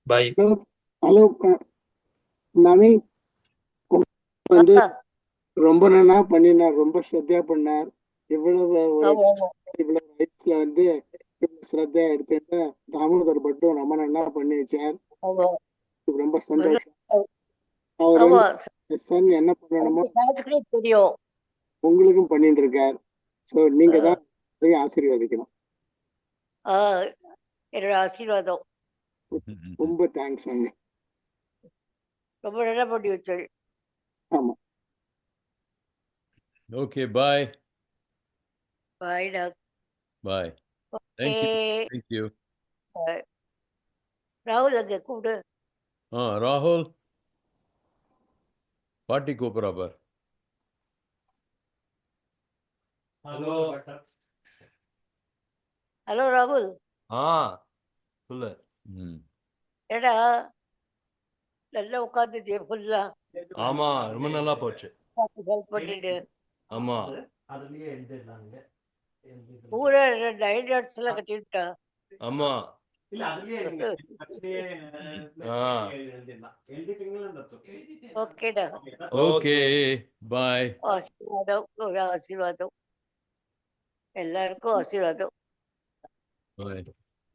Bye. Hello Naveen வந்து ரொம்ப நல்லா பண்ணினார், ரொம்ப ஸ்ரத்தையா பண்ணார். இவ்வளவு ஒரு ஆமா ஆமா இவ்வளவு வயசுல வந்து இவ்வளவு ஸ்ரத்தையா எடுத்துட்டு தாமோதர் மட்டும் ரொம்ப நல்லா பண்ணி வச்சார். ஆமா ரொம்ப சந்தோஷம். அவர் ஆமா வந்து சன் என்ன பண்ணணுமோ சான்ஸ்கிரிட் தெரியும். உங்களுக்கும் பண்ணிட்டு இருக்கார். ஸோ நீங்க தான் ஆசீர்வதிக்கணும். என்னோட ஆசீர்வாதம். ரொம்ப தேங்க்ஸ் மேம். ரொம்ப நல்லா பண்ணி வச்சது. ஆமா. Okay bye. பாய்டா. பாய். ஓகே. Thank you thank you. ராகுல் அங்க கூப்பிடு. ராகுல் பாட்டி கூப்பிட்றா பார். ஹலோ. ஹலோ ராகுல். சொல்லு. ஏடா நல்லா உட்காந்துட்டு ஃபுல்லா ஆமா, ரொம்ப நல்லா போச்சு. ஹெல்ப் பண்ணிட்டு ஆமா. அதுலயே எழுதிடலாங்க. பூரா 9 yards எல்லாம் கட்டிவிட்டா. ஆமா. இல்ல அதுலயே எழுதிடலாம். எழுதிட்டீங்களா? ஓகேடா. Okay bye. ஆசீர்வாதம், ஒரு ஆசீர்வாதம். எல்லாருக்கும் ஆசீர்வாதம். பாய்.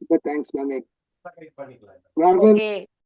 ரொம்ப தேங்க்ஸ் மேம். பண்ணிக்கலாம். ராகுல் ஓகே.